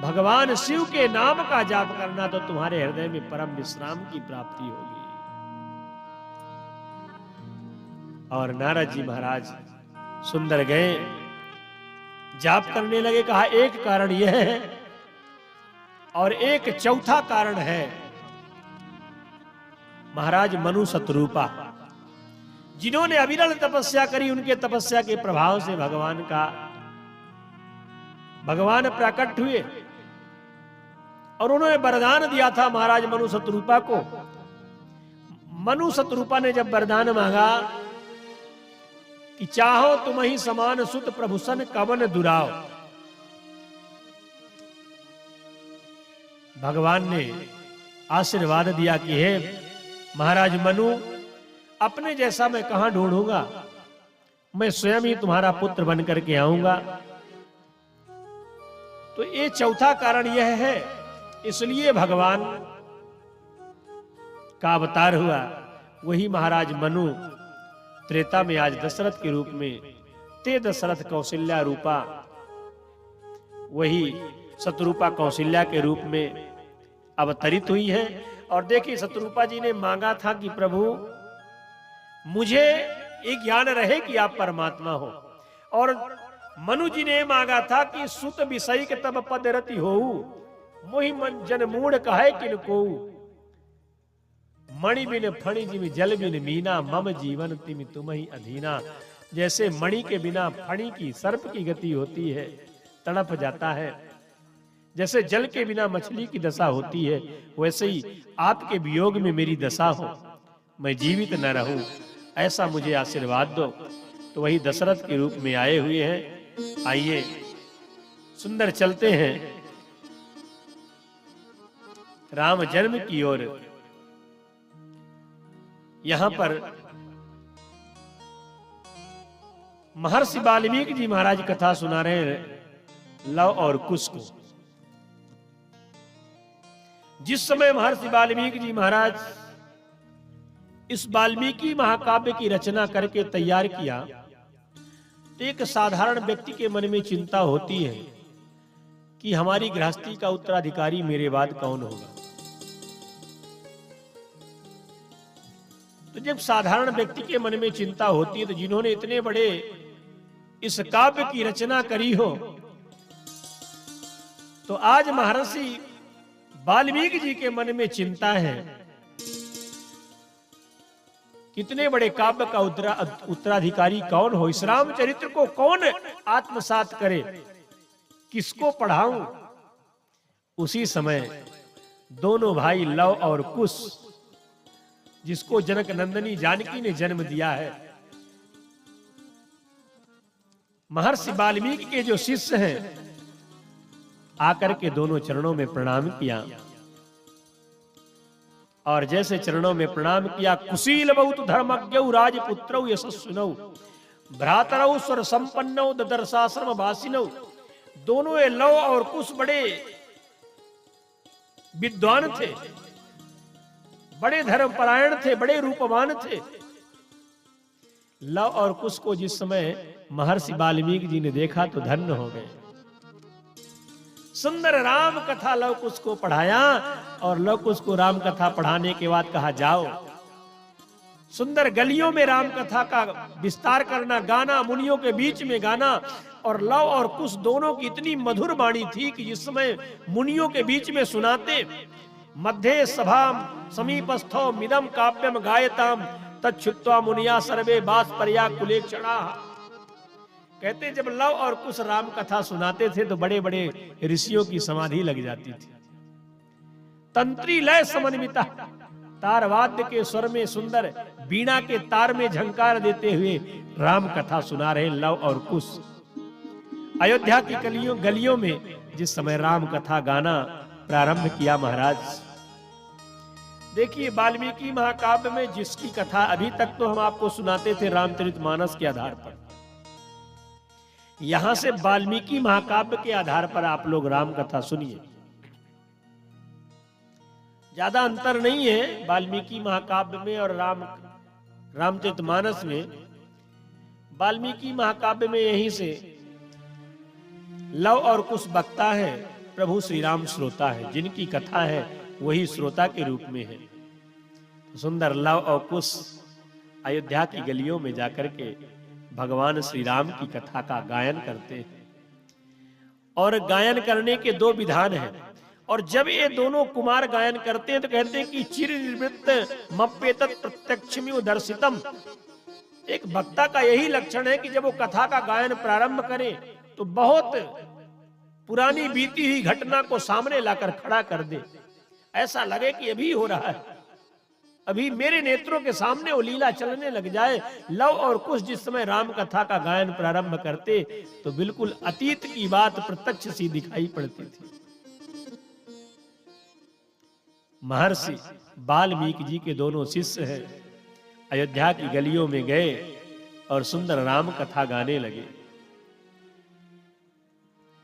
भगवान शिव के नाम का जाप करना तो तुम्हारे हृदय में परम विश्राम की प्राप्ति होगी। और नारद जी महाराज सुंदर गए, जाप करने लगे। कहा, एक कारण यह है और एक चौथा कारण है। महाराज मनु शतरूपा, जिन्होंने अविरल तपस्या करी, उनके तपस्या के प्रभाव से भगवान प्रकट हुए, और उन्होंने वरदान दिया था महाराज मनु शतरूपा को। मनु शतरूपा ने जब वरदान मांगा कि चाहो तुम ही समान सुत प्रभुसन कवन दुराव, भगवान ने आशीर्वाद दिया कि हे महाराज मनु, अपने जैसा मैं कहां ढूंढूंगा, मैं स्वयं ही तुम्हारा पुत्र बनकर के आऊंगा। तो ये चौथा कारण यह है, इसलिए भगवान का अवतार हुआ। वही महाराज मनु त्रेता में आज दशरथ के रूप में, ते दशरथ कौशल्या रूपा, वही शत्रुपा कौशल्या के रूप में अवतरित हुई है। और देखिए शत्रुपा जी ने मांगा था कि प्रभु मुझे एक ज्ञान रहे कि आप परमात्मा हो, और मनु जी ने मांगा था कि सुत विषय के तब पद रति हो, मोहि मन जन मूढ़ कहे किन को, मणि बिन फणि जिमि जल बिन मीना, मम जीवन तिमि तुम्हि अधीना। जैसे मणि के बिना फणि की, सर्प की गति होती है, तड़प जाता है, जैसे जल के बिना मछली की दशा होती है, वैसे ही आपके वियोग में मेरी दशा हो, मैं जीवित न रहूं, ऐसा मुझे आशीर्वाद दो। तो वही दशरथ के रूप में आए हुए हैं। आइए सुंदर चलते हैं राम जन्म की ओर। यहां पर महर्षि वाल्मीकि जी महाराज कथा सुना रहे हैं लव और कुश को। जिस समय महर्षि वाल्मीकि जी महाराज इस वाल्मीकि महाकाव्य की रचना करके तैयार किया, तो एक साधारण व्यक्ति के मन में चिंता होती है कि हमारी गृहस्थी का उत्तराधिकारी मेरे बाद कौन होगा। तो जब साधारण व्यक्ति के मन में चिंता होती है, तो जिन्होंने इतने बड़े इस काव्य की रचना करी हो, तो आज महर्षि वाल्मीकि जी के मन में चिंता है, कितने बड़े काव्य का उत्तराधिकारी कौन हो, इस रामचरित्र को कौन आत्मसात करे, किसको पढ़ाऊं। उसी समय दोनों भाई लव और कुश, जिसको जनक नंदिनी जानकी ने जन्म दिया है, महर्षि वाल्मीकि के जो शिष्य हैं, आकर के दोनों चरणों में प्रणाम किया। और जैसे चरणों में प्रणाम किया, कुशील बहुत धर्मज्ञौ राजपुत्रौ यशस्विनौ भ्रातरौ स्वर संपन्नौ ददर्शाश्रम वासिनौ। दोनों ये लव और कुश बड़े विद्वान थे, बड़े धर्मपरायण थे, बड़े रूपवान थे। लव और कुश को जिस समय महर्षि वाल्मीकि जी ने देखा तो धन्य हो गए। सुंदर राम कथा लव कुश को पढ़ाया, और लव कुश को राम कथा पढ़ाने के बाद कहा जाओ सुंदर गलियों में राम कथा का विस्तार करना, गाना, मुनियों के बीच में गाना। और लव और कुश दोनों की इतनी मधुर वाणी थी कि जिस समय मुनियों के बीच में सुनाते, मध्य सभाम समीपस्थो मिदम काव्यम गायताम तच्छुत्वा मुनिया सर्वे बास पर्या कुले क्षणा। कहते जब लव और कुश राम कथा सुनाते थे तो बड़े बड़े ऋषियों की समाधि लग जाती थी। तंत्री लय समन्विता, तारवाद्य के स्वर में सुंदर बीणा के तार में झंकार देते हुए राम कथा सुना रहे लव और कुश। अयोध्या की गलियों में जिस समय राम कथा गाना प्रारंभ किया महाराज, देखिए वाल्मीकि महाकाव्य में जिसकी कथा अभी तक तो हम आपको सुनाते थे रामचरितमानस के आधार पर, यहां से वाल्मीकि महाकाव्य के आधार पर आप लोग राम कथा सुनिए। ज्यादा अंतर नहीं है वाल्मीकि महाकाव्य में और रामचरितमानस में। वाल्मीकि महाकाव्य में यहीं से लव और कुश वक्ता है, प्रभु श्री राम श्रोता है, जिनकी कथा है वही श्रोता के रूप में है। सुंदर लव और कुश अयोध्या की गलियों में जाकर के भगवान श्री राम की कथा का गायन करते हैं। और गायन करने के दो विधान हैं, और जब ये दोनों कुमार गायन करते हैं तो कहते हैं कि चिर निवृत्त मप्येतत् प्रत्यक्षमिव दर्शितम। एक वक्ता का यही लक्षण है कि जब वो कथा का गायन प्रारंभ करे तो बहुत पुरानी बीती हुई घटना को सामने लाकर खड़ा कर दे, ऐसा लगे कि अभी हो रहा है, अभी मेरे नेत्रों के सामने वो लीला चलने लग जाए। लव और कुश जिस समय राम कथा का गायन प्रारंभ करते तो बिल्कुल अतीत की बात प्रत्यक्ष सी दिखाई पड़ती थी। महर्षि वाल्मीकि जी के दोनों शिष्य हैं, अयोध्या की गलियों में गए और सुंदर राम कथा गाने लगे।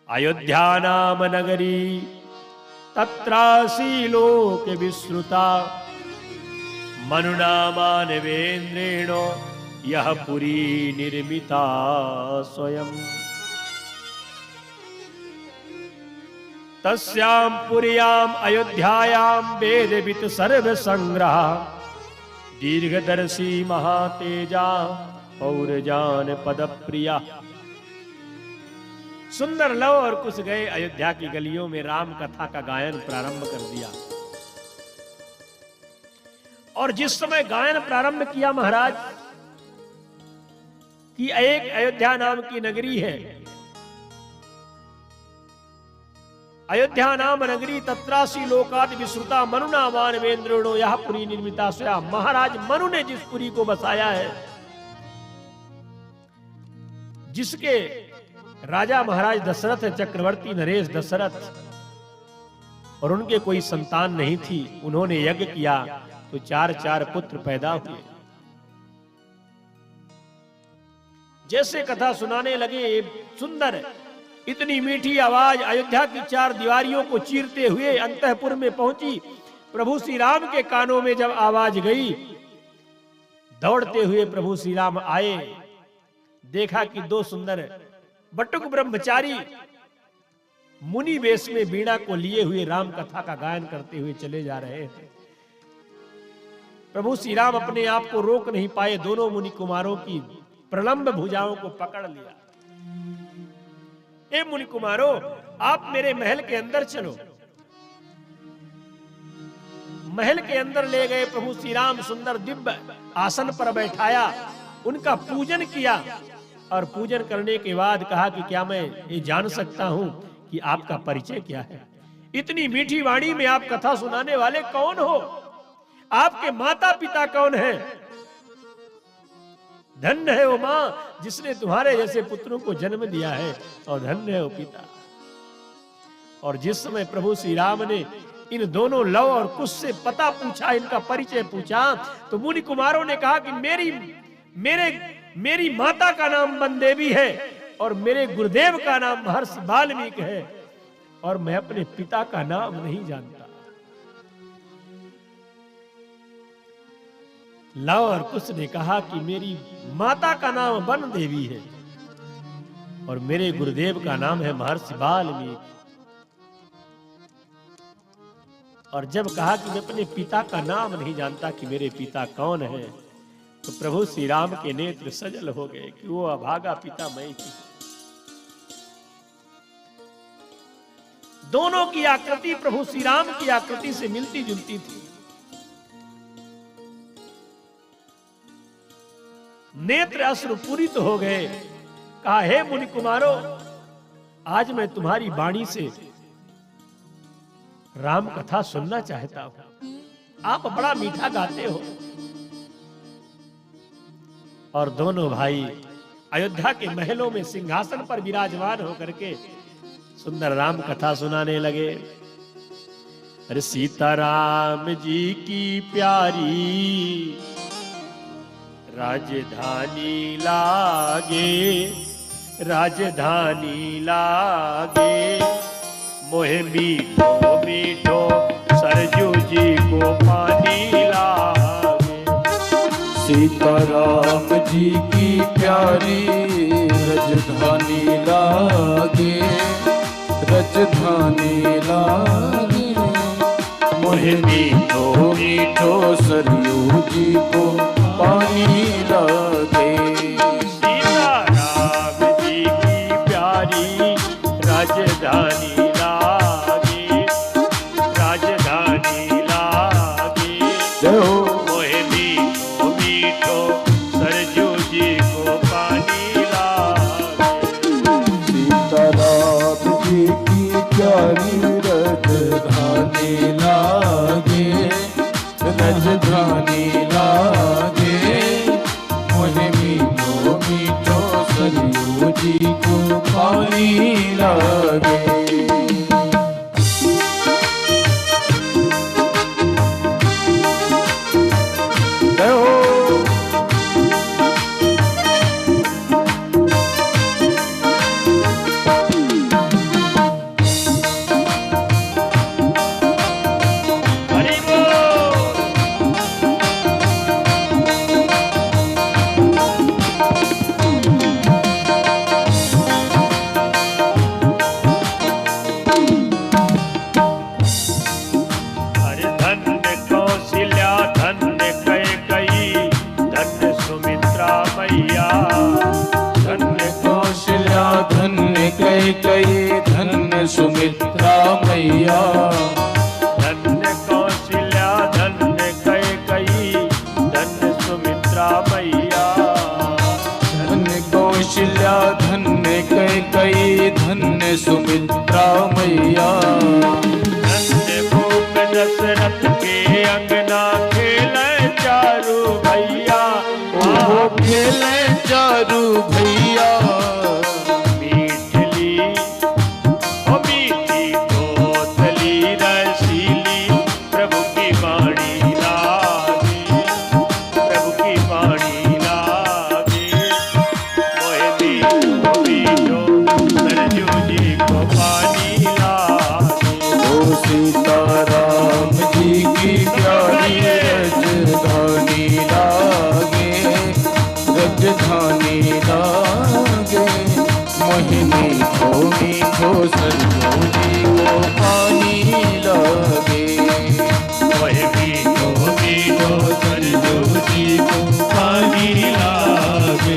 अयोध्या नाम नगरी तत्रासी लोक विश्रुता मनुना मानवेन्द्रेणो यह पुरी निर्मिता स्वयं। तस्यां पुर्यां अयोध्यायां वेदवित सर्व संग्रह दीर्घदर्शी महातेजा पौरजान पद प्रिया। सुंदर लव और कुश गए अयोध्या की गलियों में राम कथा का गायन प्रारंभ कर दिया। और जिस समय गायन प्रारंभ किया महाराज कि एक अयोध्या नाम की नगरी है, अयोध्या नाम नगरी तत्रासी लोकात विश्रुता मनुना मानवेन्द्रेणो यह पुरी निर्मिता स्वया। महाराज मनु ने जिस पुरी को बसाया है, जिसके राजा महाराज दशरथ चक्रवर्ती नरेश दशरथ, और उनके कोई संतान नहीं थी, उन्होंने यज्ञ किया तो 4 पुत्र पैदा हुए। जैसे कथा सुनाने लगे, सुंदर इतनी मीठी आवाज अयोध्या की 4 दीवारियों को चीरते हुए अंतःपुर में पहुंची। प्रभु श्री राम के कानों में जब आवाज गई, दौड़ते हुए प्रभु श्री राम आए, देखा कि 2 सुंदर बटुक ब्रह्मचारी मुनि वेश में बीड़ा को लिए हुए राम कथा का गायन करते हुए चले जा रहे हैं। प्रभु श्री राम अपने आप को रोक नहीं पाए, दोनों मुनि कुमारों की प्रलंब भुजाओं को पकड़ लिया। ए मुनि कुमारों, आप मेरे महल के अंदर चलो। महल के अंदर ले गए, प्रभु श्री राम सुंदर दिव्य आसन पर बैठाया, उनका पूजन किया और पूजन करने के बाद कहा कि क्या मैं ये जान सकता हूं कि आपका परिचय क्या है? इतनी मीठी वाणी में आप कथा सुनाने वाले कौन हो? आपके माता पिता कौन हैं? धन्य है वो मां जिसने तुम्हारे जैसे पुत्रों को जन्म दिया है, और धन्य है वो पिता। और जिस समय प्रभु श्री राम ने इन दोनों लव और कुश से पता पूछा, इनका परिचय पूछा, तो मुनि कुमारों ने कहा कि मेरी माता का नाम बनदेवी है और मेरे गुरुदेव का नाम महर्षि वाल्मीकि है, और मैं अपने पिता का नाम नहीं जानता। लव और कुश ने कहा कि मेरी माता का नाम वन देवी है और मेरे गुरुदेव का नाम है महर्षि वाल्मीकि। और जब कहा कि मैं अपने पिता का नाम नहीं जानता कि मेरे पिता कौन है, तो प्रभु श्री राम के नेत्र सजल हो गए कि वो अभागा पिता मैं ही। दोनों की आकृति प्रभु श्री राम की आकृति से मिलती जुलती थी। नेत्र अश्रुपूरित हो गए। कहा, हे मुनि कुमारो, आज मैं तुम्हारी वाणी से राम कथा सुनना चाहता हूं। आप बड़ा मीठा गाते हो। और दोनों भाई अयोध्या के महलों में सिंहासन पर विराजमान होकर के सुंदर राम कथा सुनाने लगे। अरे सीताराम जी की प्यारी राजधानी लागे, राजधानी लागे, मोहे मीठो मीठो सरजू जी को पानी लागे। सीताराम जी की प्यारी राजधानी लागे, राजधानी लागे, मोहे मीठो मीठो सरयू जी को पानी लागे। सीताराम जी की प्यारी राजधानी लागे, राजधानी लागे, मोहे मीठो मीठो सरजू जी को पानी लागे। सीताराम जी की प्यारी राजधानी लागे, राजधानी लागे, मोहे मीठो मीठो सरयू जी को पानी लागे। सुमित्रा मैया। धन्य कौशल्या धन्य कैकेयी धन्य सुमित्रा मैया। धन्य कौशल्या धन्य कैकेयी धन्य सुमित्रा मैया। धन्य भूप दशरथ के अंगना खेले चारू भैया। ओ खेले चारू भैया। मीठली ओ मीठी कोतली रसीली प्रभु की वाणी लागे। प्रभु की वाणी लागे। मोहे मीठो सरजू जी को पानी लागे। ओ सीताराम जी की प्यारी रजधानी लागे। रजधानी लागे। मोहिनी को मीठो सरजू जी को पानी लागे। मोहे मीठो सरजू जी को पानी लागे।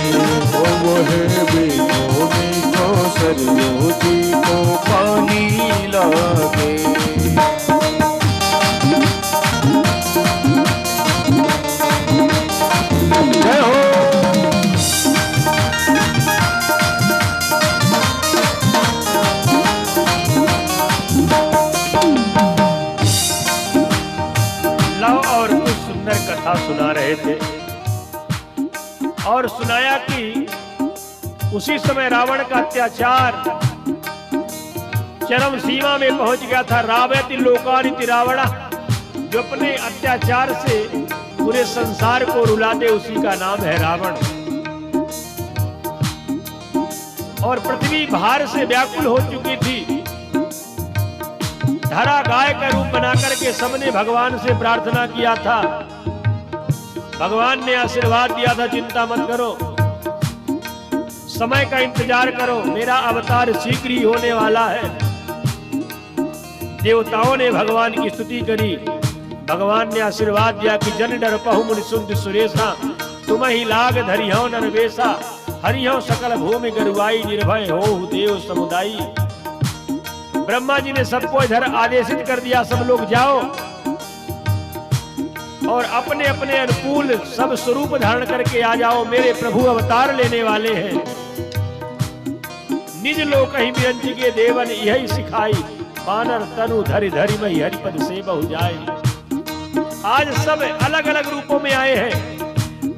वह मीठो मीठो सरजू जी को पानी लागे। जय हो। लव और कुछ सुंदर कथा सुना रहे थे और सुनाया कि उसी समय रावण का अत्याचार चरम सीमा में पहुंच गया था। रावयति लोकानिति रावण, जो अपने अत्याचार से पूरे संसार को रुला दे, उसी का नाम है रावण। और पृथ्वी भार से व्याकुल हो चुकी थी। धरा गाय का रूप बनाकर के सबने भगवान से प्रार्थना किया था। भगवान ने आशीर्वाद दिया था, चिंता मत करो, समय का इंतजार करो, मेरा अवतार शीघ्र ही होने वाला है। देवताओं ने भगवान की स्तुति करी। भगवान ने आशीर्वाद दिया कि जन डर पहु मुनि सुंद सुरेशा, तुम ही लाग धरियो नरवेशा, हरियो सकल भूमि गरुआई, निर्भय हो देव समुदायी। ब्रह्मा जी ने सबको इधर आदेशित कर दिया, सब लोग जाओ और अपने अपने अनुकूल सब स्वरूप धारण करके आ जाओ, मेरे प्रभु अवतार लेने वाले हैं। निज लोक ही विरंची के देवन यही सिखाई, बानर तनु धरि धरि मही हरिपद से बहु जाए। आज सब अलग अलग रूपों में आए हैं।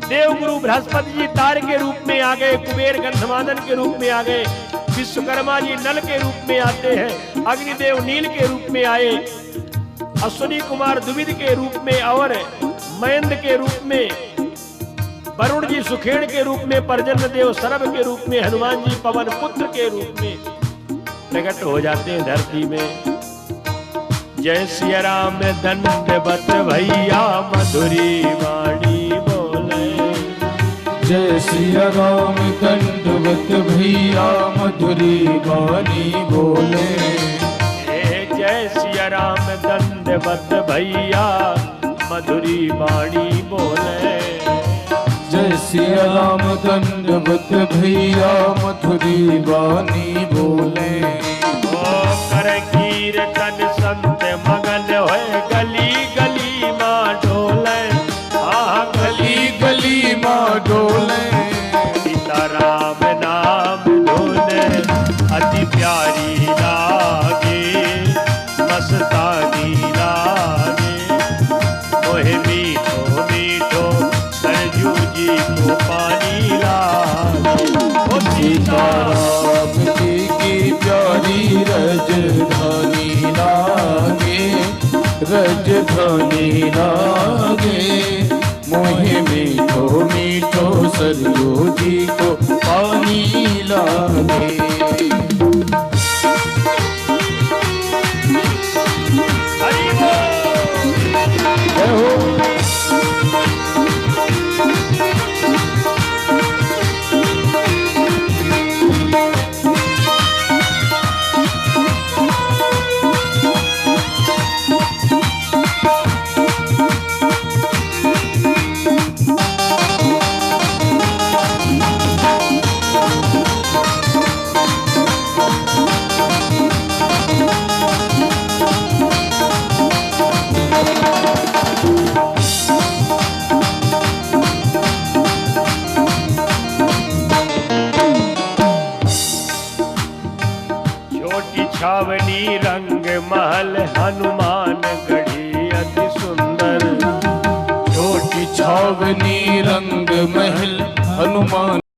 देवगुरु बृहस्पति जी तार के रूप में आ गए, कुबेर गंधमादन के रूप में आ गए, विश्वकर्मा जी नल के रूप में आते हैं, अग्निदेव नील के रूप में आए, अश्विनी कुमार द्विविध के रूप में और मयंद के रूप में, वरुण जी सुखेड़ के रूप में, पर्जन्य देव सरभ के रूप में, हनुमान जी पवन पुत्र के रूप में प्रकट हो जाते हैं धरती में। जय सिया राम दंडवत भैया मधुरी वाणी बोले। जय सिया राम दंडवत भैया मधुरी वाणी बोले। जय सिया राम दंडवत भैया मधुरी वाणी बोले। जय सिया राम दंडवत भैया मधुरी वाणी बोले। ओ कर कीर्तन संत मगन होए, गली गली माँ डोले। हाँ गली गली माँ डोले। सीताराम नाम धोले, अति प्यारी लागे, मस्तानी लागे। मोहे मीठो मीठो सरजू जी को पानी लागे। ओ सीताराम जी की प्यारी रजधानी लागे। रजधानी लागे। मोहे मीठो मीठो सरयू जी को पानी लागे। हरि बोल। जय हो। छावनी रंग महल हनुमान गढ़ी अति सुंदर। छोटी छावनी